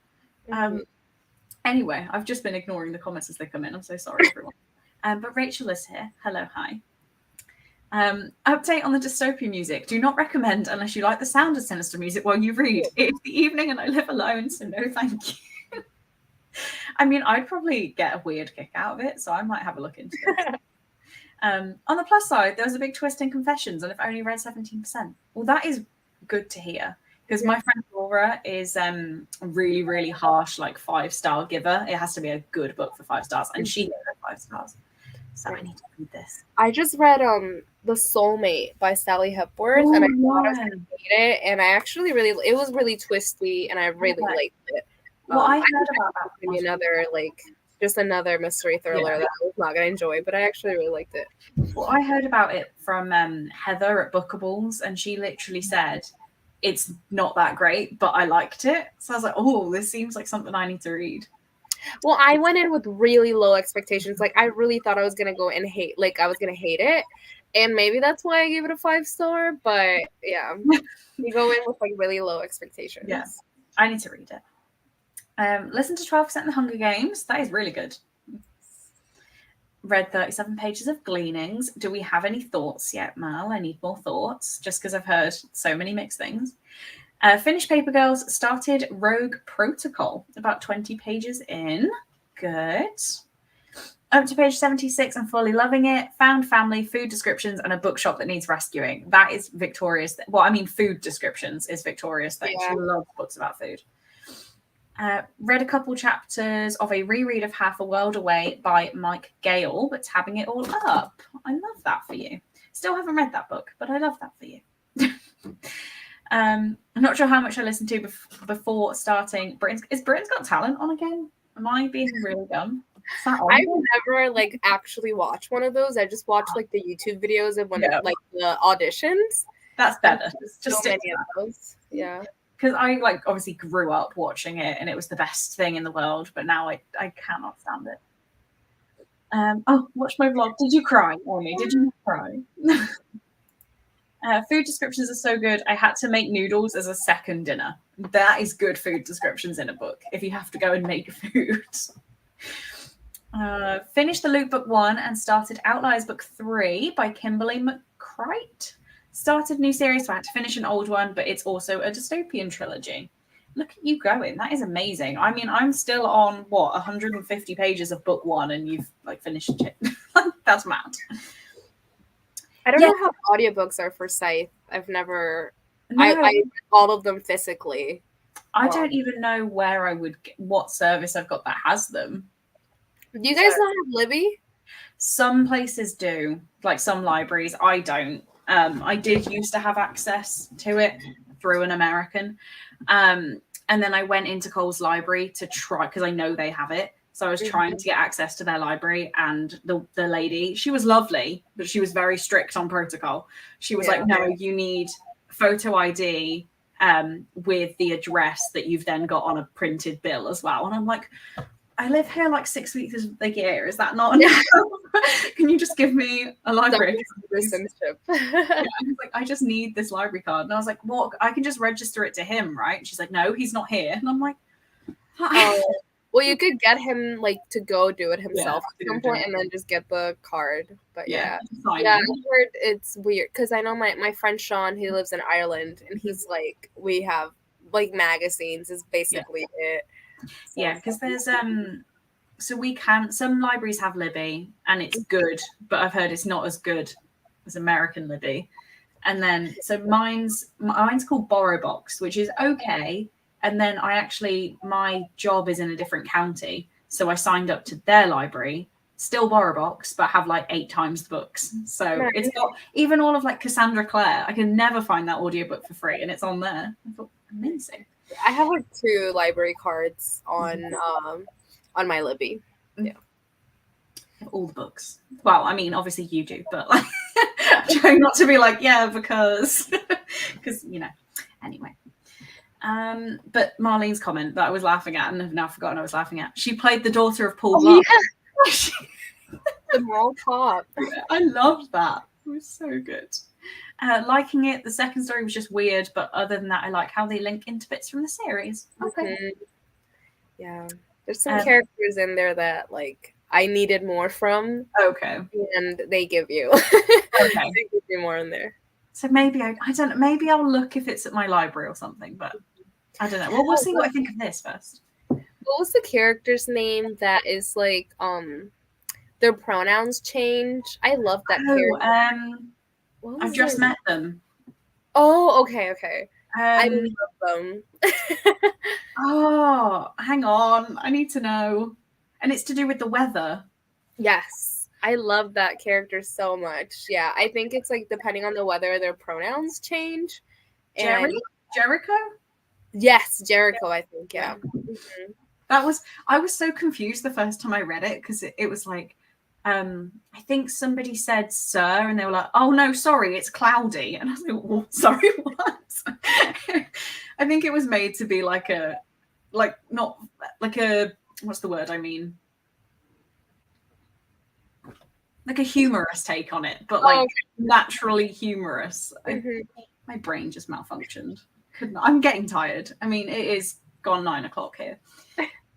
Anyway, I've just been ignoring the comments as they come in. I'm so sorry, everyone. But Rachel is here. Hello, hi. Update on the dystopian music. Do not recommend unless you like the sound of sinister music while you read. It's the evening and I live alone, so no thank you. I mean, I'd probably get a weird kick out of it, so I might have a look into it. On the plus side, there was a big twist in Confessions, and I've only read 17%. Well, that is good to hear. Because my friend Laura is really, really harsh, like 5-star giver. It has to be a good book for 5 stars. And she gave it 5 stars. So I need to read this. I just read The Soulmate by Sally Hepworth. And I thought I was going to hate it. And I actually it was really twisty. And I really liked it. Well, I heard about that. Maybe just another mystery thriller that I was not going to enjoy. But I actually really liked it. Well, I heard about it from Heather at Bookables. And she literally said, it's not that great, but I liked it. So I was like, oh, this seems like something I need to read. Well, I went in with really low expectations. Like, I really thought I was going to go and hate it. And maybe that's why I gave it a 5-star. But yeah, you go in with like really low expectations. Yes, I need to read it. Listen to 12% of the Hunger Games. That is really good. Read 37 pages of Gleanings. Do we have any thoughts yet, Mal? I need more thoughts, just because I've heard so many mixed things. Finished Paper Girls, started Rogue Protocol, about 20 pages in. Good. Up to page 76 and fully loving it. Found family, food descriptions, and a bookshop that needs rescuing. That is Victoria's. Food descriptions is Victoria's thing. Yeah. She loves books about food. Read a couple chapters of a reread of Half a World Away by Mike Gale, but tabbing it all up. I love that for you. Still haven't read that book, but I love that for you. I'm not sure how much I listened to before starting Britain's. Is Britain's Got Talent on again? Am I being really dumb? I've never actually watched one of those. I just watched the YouTube videos of the auditions. That's better. Just so many of those. Yeah. because I like obviously grew up watching it and it was the best thing in the world, but now I cannot stand it. Watch my vlog. Did you cry, Amy? Did you cry? Food descriptions are so good. I had to make noodles as a second dinner. That is good food descriptions in a book if you have to go and make food. Finished the Loot Book 1 and started Outliers Book 3 by Kimberly McCreight. Started a new series, so I had to finish an old one, but it's also a dystopian trilogy. Look at you going. That is amazing. I mean, I'm still on, 150 pages of book 1 and you've like finished it. That's mad. I don't know how audiobooks are for Scythe. I've never... No. I read all of them physically. I don't even know where I would get, what service I've got that has them. Do you guys not have Libby? Some places do, like some libraries. I don't. I did used to have access to it through an American. And then I went into Cole's library to try, because I know they have it. So I was trying to get access to their library, and the lady, she was lovely, but she was very strict on protocol. She was like, no, you need photo ID with the address that you've then got on a printed bill as well. And I'm like, I live here like 6 weeks of the year. Is that not enough? Can you just give me a library? I was like, I just need this library card. And I was like, well, I can just register it to him, right? And she's like, no, he's not here. And I'm like, well, you could get him like to go do it himself at some point and then just get the card. But I heard it's weird because I know my friend Sean, he lives in Ireland, and he's like, we have like magazines is basically it. So, because there's so we can, some libraries have Libby and it's good, but I've heard it's not as good as American Libby. And then so mine's called Borrow Box, which is okay. And then my job is in a different county. So I signed up to their library, still Borrow Box, but have like 8 times the books. So it's got even all of like Cassandra Clare. I can never find that audiobook for free, and it's on there. I thought, amazing. I have like 2 library cards on my Libby. Yeah. All the books. Well, I mean, obviously you do, but like, I'm trying not to be like, because anyway. But Marlene's comment that I was laughing at and have now forgotten I was laughing at. She played the daughter of Paul Blart. Yeah. The mall cop. I loved that. It was so good. Liking it. The second story was just weird, but other than that, I like how they link into bits from the series. Okay. Yeah. There's some characters in there that like I needed more from. Okay. And they give you. Okay. They give you more in there. So maybe I don't know. Maybe I'll look if it's at my library or something, but I don't know. Well, we'll see what I think of this first. What was the character's name that is like their pronouns change? I love that character. I've just met them. Oh, okay. I love them. Oh, hang on. I need to know. And it's to do with the weather. Yes. I love that character so much. Yeah, I think it's like depending on the weather, their pronouns change. Jericho? Yes, Jericho, I think, yeah. Mm-hmm. I was so confused the first time I read it because it was like, I think somebody said sir and they were like, oh no, sorry, it's cloudy. And I was like, well, sorry, what? I think it was made to be like not like a, what's the word I mean? Like a humorous take on it, but like naturally humorous. My brain just malfunctioned. I'm getting tired. I mean, it is gone 9 o'clock here.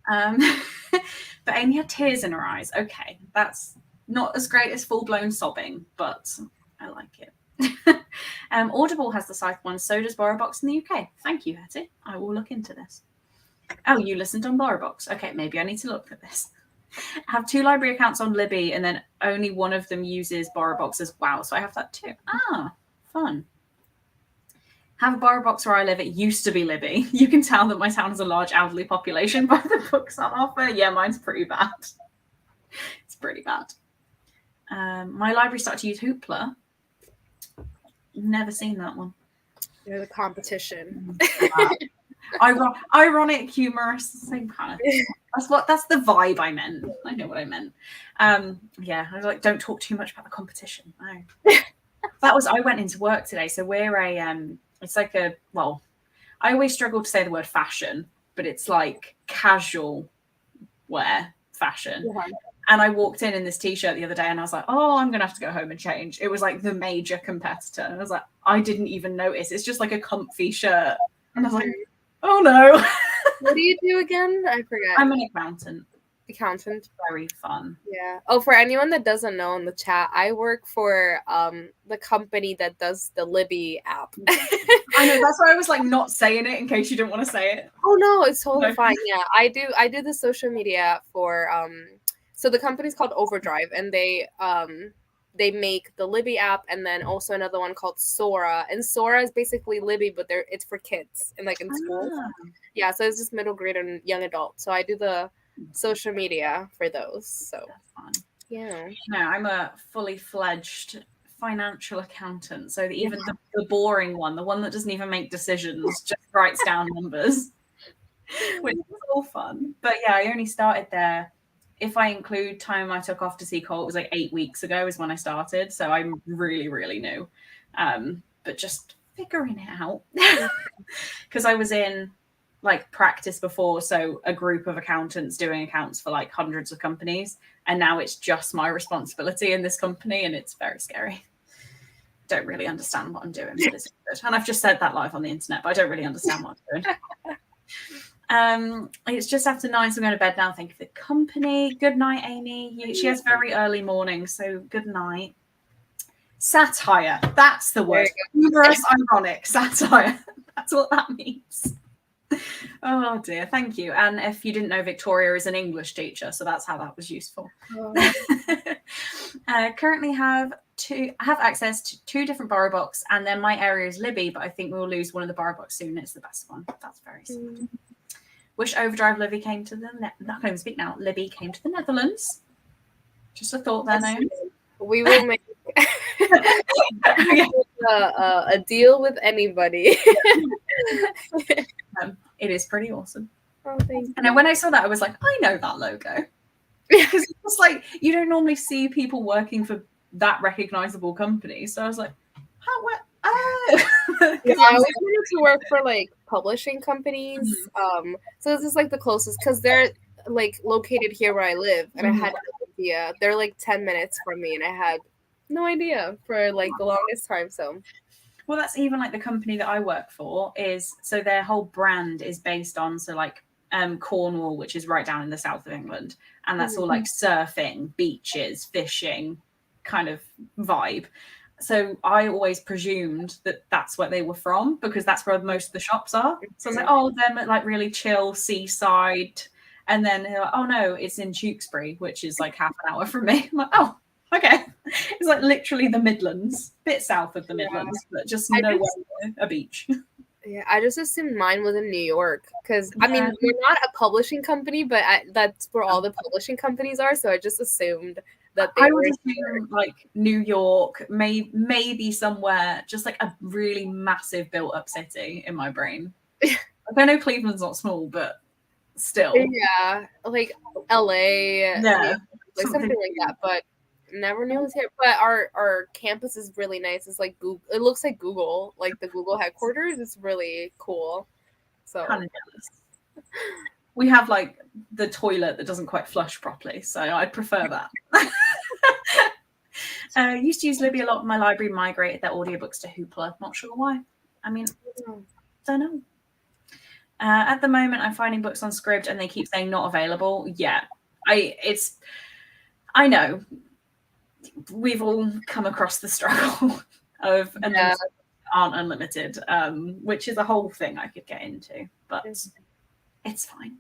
But Amy had tears in her eyes. Okay, that's not as great as full-blown sobbing, but I like it. Audible has the Scythe one, so does BorrowBox in the UK. Thank you, Hetty. I will look into this. Oh, you listened on BorrowBox. Okay, maybe I need to look at this. I have 2 library accounts on Libby, and then only one of them uses BorrowBox as well. So I have that too. Ah, fun. Have a BorrowBox where I live. It used to be Libby. You can tell that my town has a large elderly population by the books on offer. Yeah, mine's pretty bad. It's pretty bad. My library started to use Hoopla. Never seen that one. There's a competition. Ironic, humorous, same kind of thing. That's the vibe I meant. I know what I meant. Yeah, I was like, don't talk too much about the competition. No. I went into work today, so we're it's like I always struggle to say the word fashion, but it's like casual wear fashion. Yeah. And I walked in this t-shirt the other day and I was like, oh, I'm going to have to go home and change. It was like the major competitor. And I was like, I didn't even notice. It's just like a comfy shirt. And I was like, oh no. What do you do again? I forgot. I'm an accountant. Very fun. Yeah. Oh, for anyone that doesn't know in the chat, I work for the company that does the Libby app. I know, that's why I was like not saying it in case you didn't want to say it. Oh no, it's totally fine. Yeah, I do the social media for so the company's called Overdrive, and they make the Libby app and then also another one called Sora. And Sora is basically Libby, but it's for kids and like in school. Yeah, so it's just middle grade and young adult. So I do the social media for those. So that's fun. Yeah. No, I'm a fully fledged financial accountant. So even the boring one, the one that doesn't even make decisions, just writes down numbers, which is all fun. But yeah, I only started there. If I include time I took off to see Cole, it was like 8 weeks ago is when I started. So I'm really, really new. But just figuring it out. Because I was in like practice before, so a group of accountants doing accounts for like hundreds of companies, and now it's just my responsibility in this company, and it's very scary. Don't really understand what I'm doing, but it's good. And I've just said that live on the internet, but I don't really understand what I'm doing. It's just after 9, so I'm going to bed now. Thank you for the company. Good night, Amy. She has very early mornings, so good night. Satire, that's the word. Humorous, ironic, satire. That's what that means. Oh dear, thank you. And if you didn't know, Victoria is an English teacher, so that's how that was useful. Currently have access to 2 different borrow books, and then my area is Libby, but I think we'll lose one of the borrow books soon. It's the best one. That's very sad. Wish Overdrive Libby came to the I can't even speak now. Libby came to the Netherlands. Just a thought there, Naomi. We will make a deal with anybody. It is pretty awesome. Oh, thank you. And then when I saw that, I was like, I know that logo. Because it's like, you don't normally see people working for that recognizable company. So I was like, what? Oh. Yeah, I always wanted to work for like publishing companies. So this is like the closest, because they're like located here where I live, and I had no idea. They're like 10 minutes from me, and I had no idea for like the longest time. So well, that's even like the company that I work for is, so their whole brand is based on, so like Cornwall, which is right down in the south of England, and that's all like surfing, beaches, fishing kind of vibe. So I always presumed that that's where they were from, because that's where most of the shops are. So I was like, oh, they're like really chill seaside. And then they're like, oh no, it's in Tewkesbury, which is like half an hour from me. I'm like, oh, okay. It's like literally the Midlands, bit south of the Midlands, but just nowhere near a beach. Yeah, I just assumed mine was in New York, because I mean, we're not a publishing company, but that's where all the publishing companies are. So I just assumed that they were assume like New York, maybe somewhere just like a really massive built-up city in my brain. Like, I know Cleveland's not small, but still, yeah, like LA, like something like that. But never knew it was here. But our campus is really nice. It's like Google. It looks like Google, like the Google headquarters. It's really cool. So kind of jealous. We have like the toilet that doesn't quite flush properly, so I'd prefer that. Used to use Libby a lot. My library migrated their audiobooks to Hoopla. Not sure why. I mean, don't know. At the moment, I'm finding books on SCRIBD and they keep saying not available. Yeah, I know. We've all come across the struggle of and then aren't unlimited, which is a whole thing I could get into, but it's fine.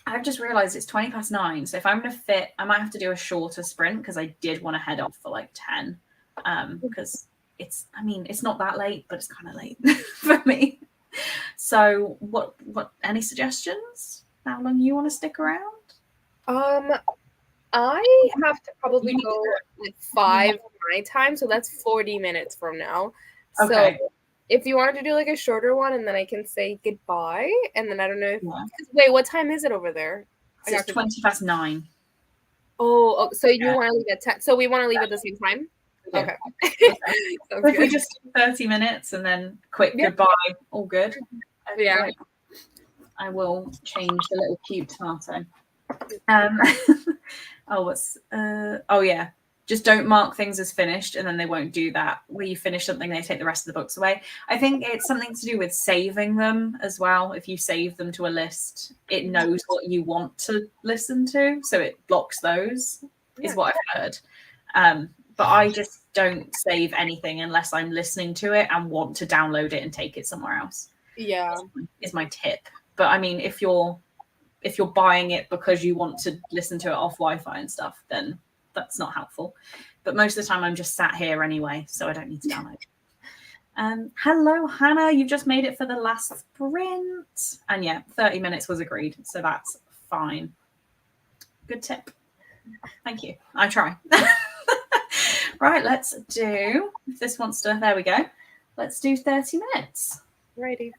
I've just realized it's 9:20, so if I'm going to fit, I might have to do a shorter sprint, because I did want to head off for like 10, because it's not that late, but it's kind of late for me. So what any suggestions how long you want to stick around? I have to probably go like 5 my time, so that's 40 minutes from now. Okay. So if you wanted to do like a shorter one, and then I can say goodbye, and then I don't know if wait, what time is it over there? So it's 9:20. Oh, so you want to leave at 10? So we want to leave at the same time? Okay. Okay. Sounds So if we good. just do 30 minutes and then quick Yeah. goodbye, all good. Yeah. Right. I will change the little cute tomato. Oh yeah. Just don't mark things as finished, and then they won't do that. Where you finish something, they take the rest of the books away. I think it's something to do with saving them as well. If you save them to a list, it knows what you want to listen to, so it blocks those, is what I've heard. But I just don't save anything unless I'm listening to it and want to download it and take it somewhere else. Yeah. Is my tip. But I mean, if you're buying it because you want to listen to it off Wi-Fi and stuff, then that's not helpful. But most of the time I'm just sat here anyway, so I don't need to download. Hello, Hannah. You've just made it for the last sprint. And yeah, 30 minutes was agreed, so that's fine. Good tip. Thank you. I try. Right, let's do, if this wants to, there we go. Let's do 30 minutes. Righty.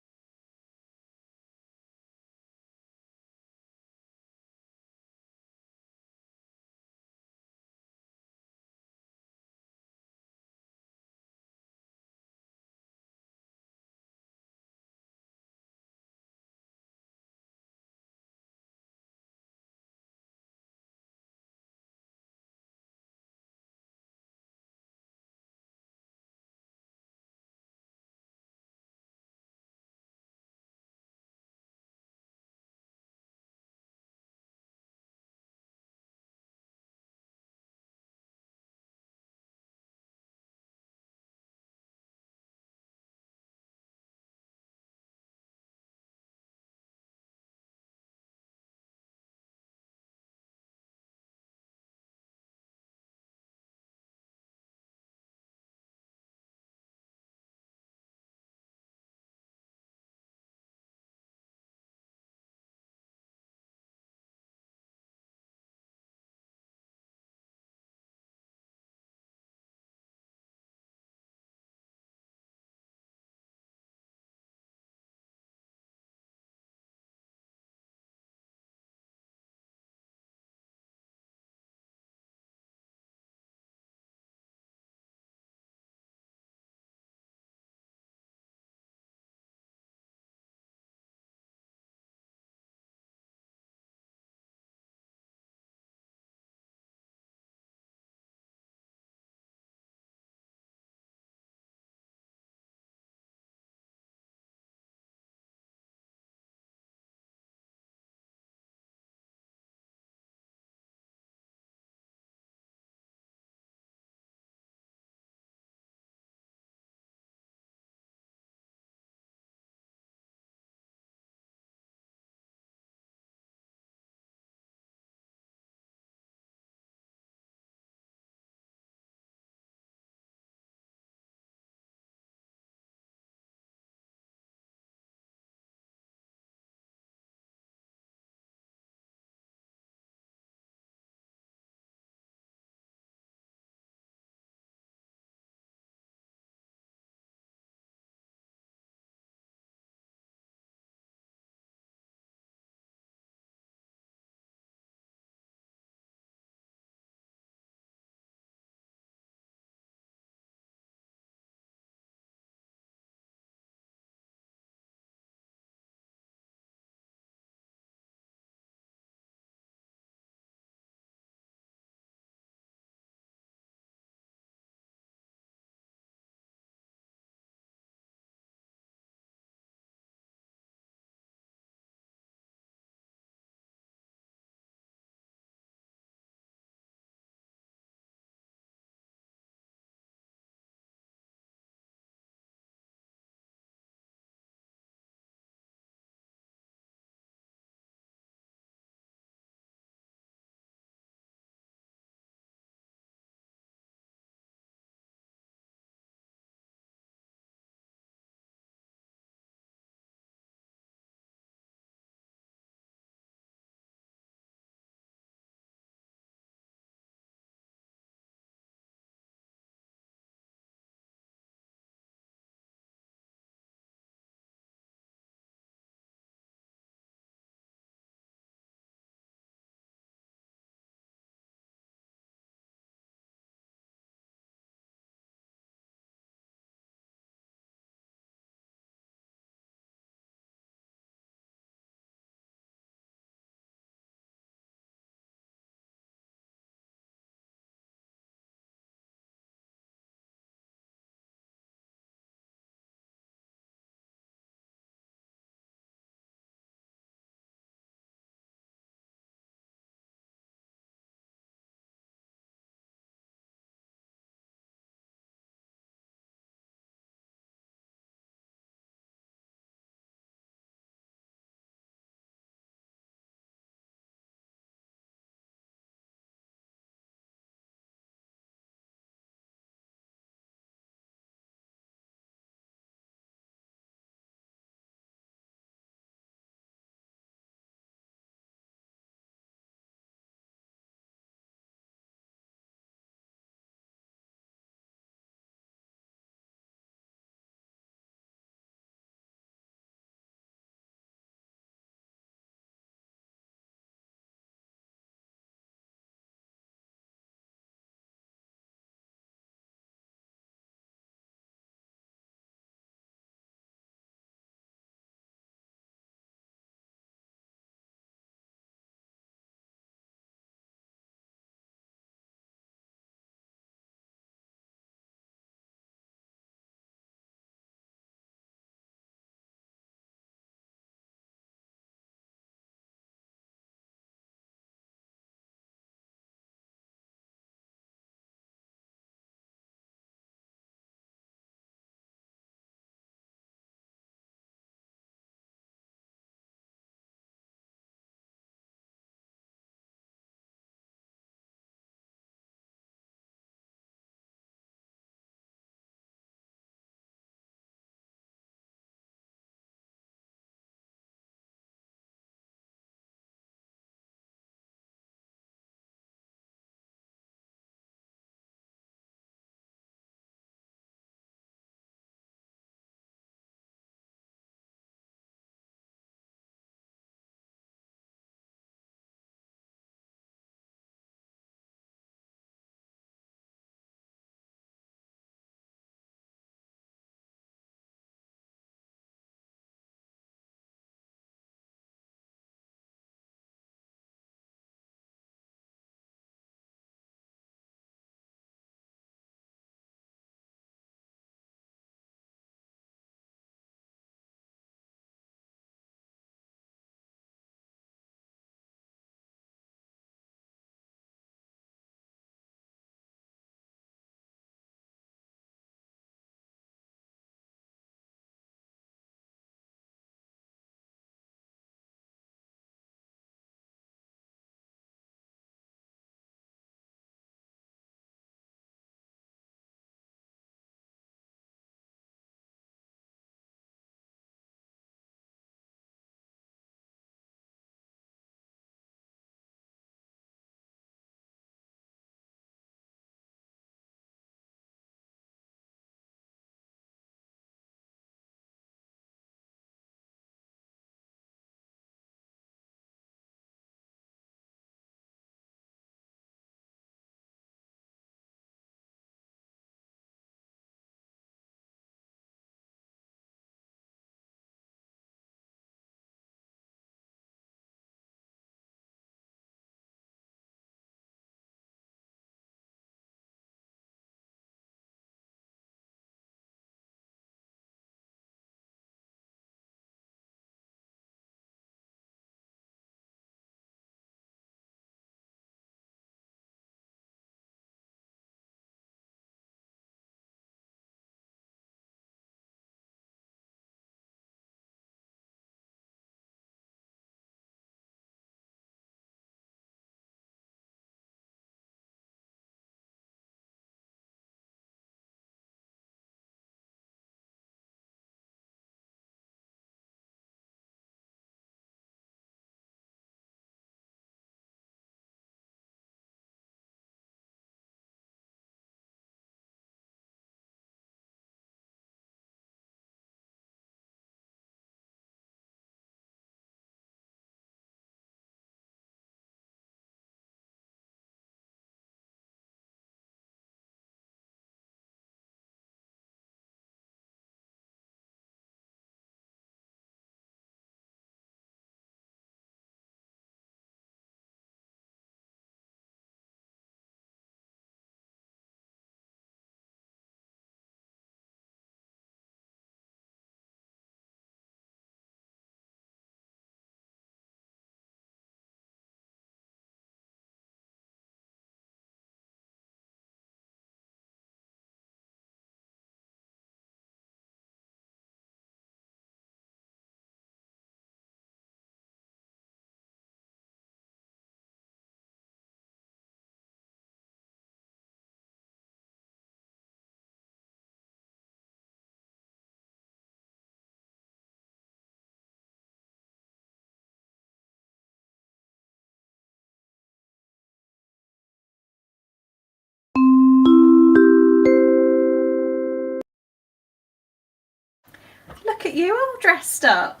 at you all dressed up.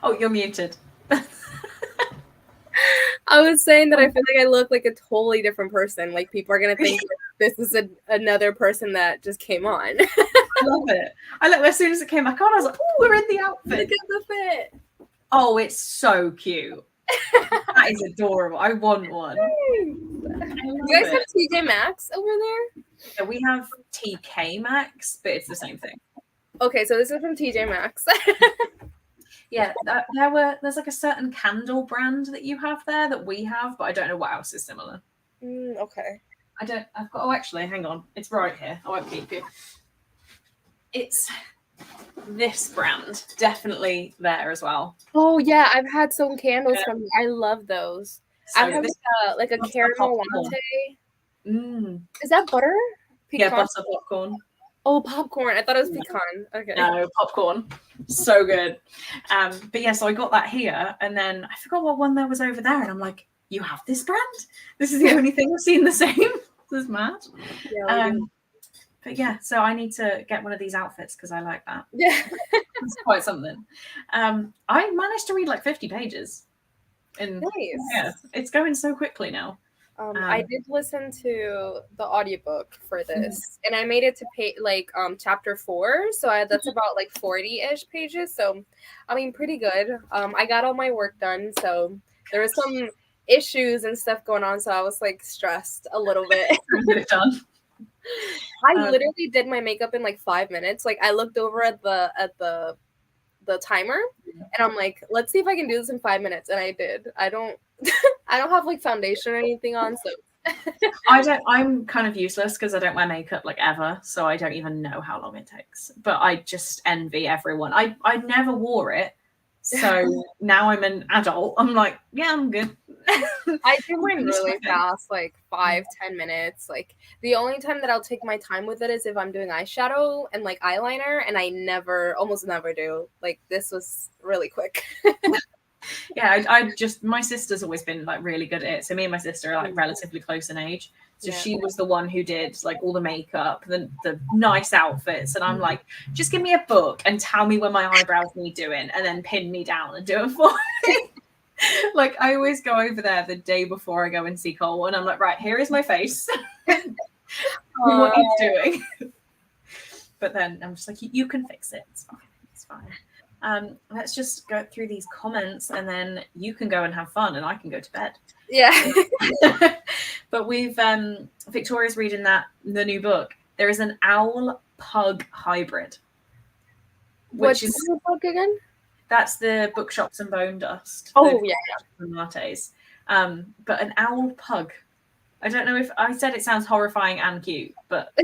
Oh, you're muted. I was saying that I feel like I look like a totally different person. Like people are gonna think this is another person that just came on. I love it. I look as soon as it came back on, I was like, "Oh, we're in the outfit. Look at the fit. Oh, it's so cute. That is adorable. I want one. You guys have TJ Maxx over there? Yeah, we have TK Maxx, but it's the same thing. Okay, so this is from TJ Maxx. Yeah, there's like a certain candle brand that you have there that we have, but I don't know what else is similar. Okay. Actually, hang on. It's right here. I won't keep you. It's this brand. Definitely there as well. Oh, yeah. I've had some candles from you. I love those. So I have like a caramel latte. Is that butter? Pecan? Yeah, butter popcorn. Oh, popcorn. I thought it was pecan. Okay. No, popcorn. So good. But yeah, so I got that here, and then I forgot what one there was over there, and I'm like, you have this brand? This is the only thing I've seen the same? This is mad. Yeah, but yeah, so I need to get one of these outfits because I like that. Yeah. It's quite something. I managed to read like 50 pages. Nice. Yeah, it's going so quickly now. I did listen to the audiobook for this, and I made it to chapter 4, so that's about like 40-ish pages. So, I mean, pretty good. I got all my work done, so there was some issues and stuff going on, so I was like stressed a little bit. I literally did my makeup in like 5 minutes. Like I looked over at the timer, and I'm like, let's see if I can do this in 5 minutes, and I did. I don't have like foundation or anything on, so I'm kind of useless because I don't wear makeup like ever, so I don't even know how long it takes. But I just envy everyone. I never wore it, so now I'm an adult. I'm like, yeah, I'm good. I do mine really fast, like 5-10 minutes. Like the only time that I'll take my time with it is if I'm doing eyeshadow and like eyeliner, and I almost never do. Like this was really quick. Yeah, my sister's always been like really good at it. So me and my sister are like relatively close in age. So she was the one who did like all the makeup, the nice outfits, and I'm like, just give me a book and tell me when my eyebrows need doing, and then pin me down and do it for me. Like I always go over there the day before I go and see Cole, and I'm like, right, here is my face. What he's doing. But then I'm just like, you can fix it. It's fine. It's fine. Let's just go through these comments, and then you can go and have fun, and I can go to bed. Yeah. But Victoria's reading the new book. There is an owl pug hybrid. What's the book again? That's the Bookshops and Bone Dust. Oh, yeah. And lattes. But an owl pug. I don't know if I said it sounds horrifying and cute, but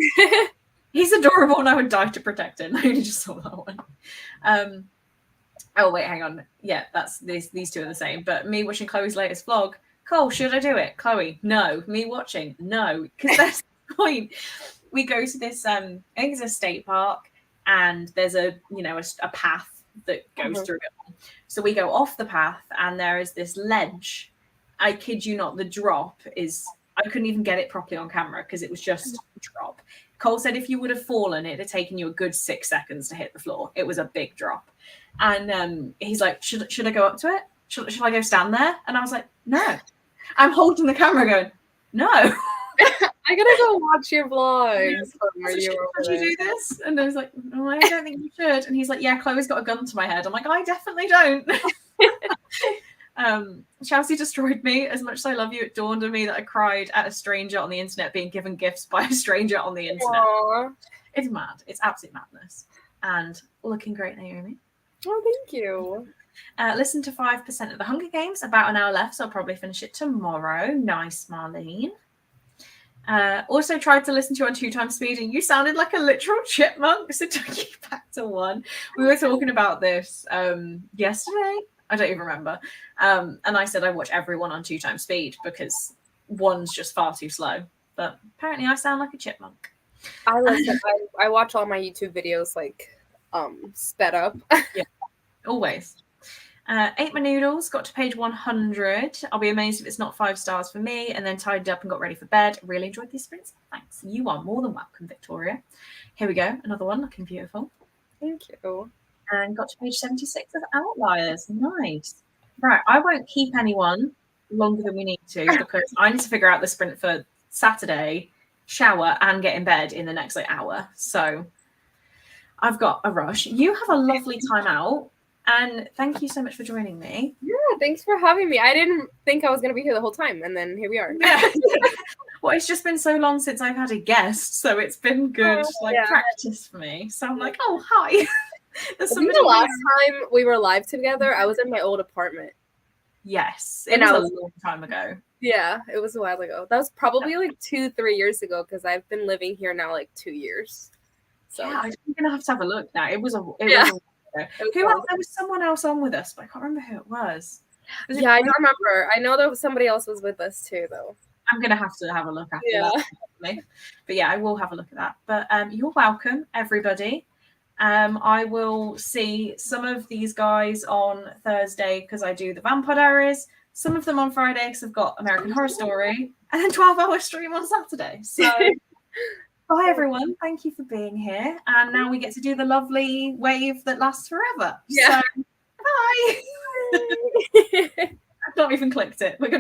he's adorable and I would die to protect him. I only just saw that one. Oh, wait, hang on. Yeah, that's these two are the same. But me watching Chloe's latest vlog. Cole, should I do it? Chloe, no. Me watching, no. Because that's the point. We go to this, I think it's a state park, and there's a path that goes through it. So we go off the path, and there is this ledge. I kid you not, the drop is, I couldn't even get it properly on camera because it was just a drop. Cole said if you would have fallen, it'd have taken you a good 6 seconds to hit the floor. It was a big drop. And he's like, should I go up to it? Should I go stand there? And I was like, no. I'm holding the camera going, no. I gotta go watch your vlogs. Should you do this? And I was like, no, I don't think you should. And he's like, yeah, Chloe's got a gun to my head. I'm like, I definitely don't. Chelsea destroyed me. As much as I love you, it dawned on me that I cried at a stranger on the internet being given gifts by a stranger on the internet. Aww. It's mad. It's absolute madness. And looking great, Naomi. Oh, thank you. Listen to 5% of the Hunger Games. About an hour left, so I'll probably finish it tomorrow. Nice, Marlene. Also tried to listen to you on 2 times speed, and you sounded like a literal chipmunk, so took you back to 1. We were talking about this yesterday. I don't even remember. And I said I watch everyone on 2 times speed because 1's just far too slow. But apparently I sound like a chipmunk. I watch all my YouTube videos like sped up. Yeah, always. Ate my noodles, got to page 100. I'll be amazed if it's not 5 stars for me. And then tidied up and got ready for bed. Really enjoyed these sprints. Thanks. You are more than welcome, Victoria. Here we go. Another one looking beautiful. Thank you. And got to page 76 of Outliers. Nice. Right, I won't keep anyone longer than we need to because I need to figure out the sprint for Saturday, shower, and get in bed in the next hour. So I've got a rush. You have a lovely time out, and thank you so much for joining me. Yeah, thanks for having me. I didn't think I was going to be here the whole time, and then here we are. Yeah. Well, it's just been so long since I've had a guest, so it's been good practice for me. So I'm like, oh, hi. There's somebody the last time we were live together, I was in my old apartment. Yes, it was a long time ago. Yeah, it was a while ago. That was probably 2-3 years ago because I've been living here now 2 years. So yeah, I'm gonna have to have a look now. It was a who else? There was someone else on with us, but I can't remember who it was. Yeah, I don't remember. I know that somebody else was with us too, though. I'm gonna have to have a look after that. But yeah, I will have a look at that. But you're welcome, everybody. I will see some of these guys on Thursday because I do the Vampire Diaries. Some of them on Friday because I've got American Horror Story, and then 12-hour stream on Saturday. So bye, everyone. Thank you for being here. And now we get to do the lovely wave that lasts forever. Yeah. So bye. I've not even clicked it. We're gonna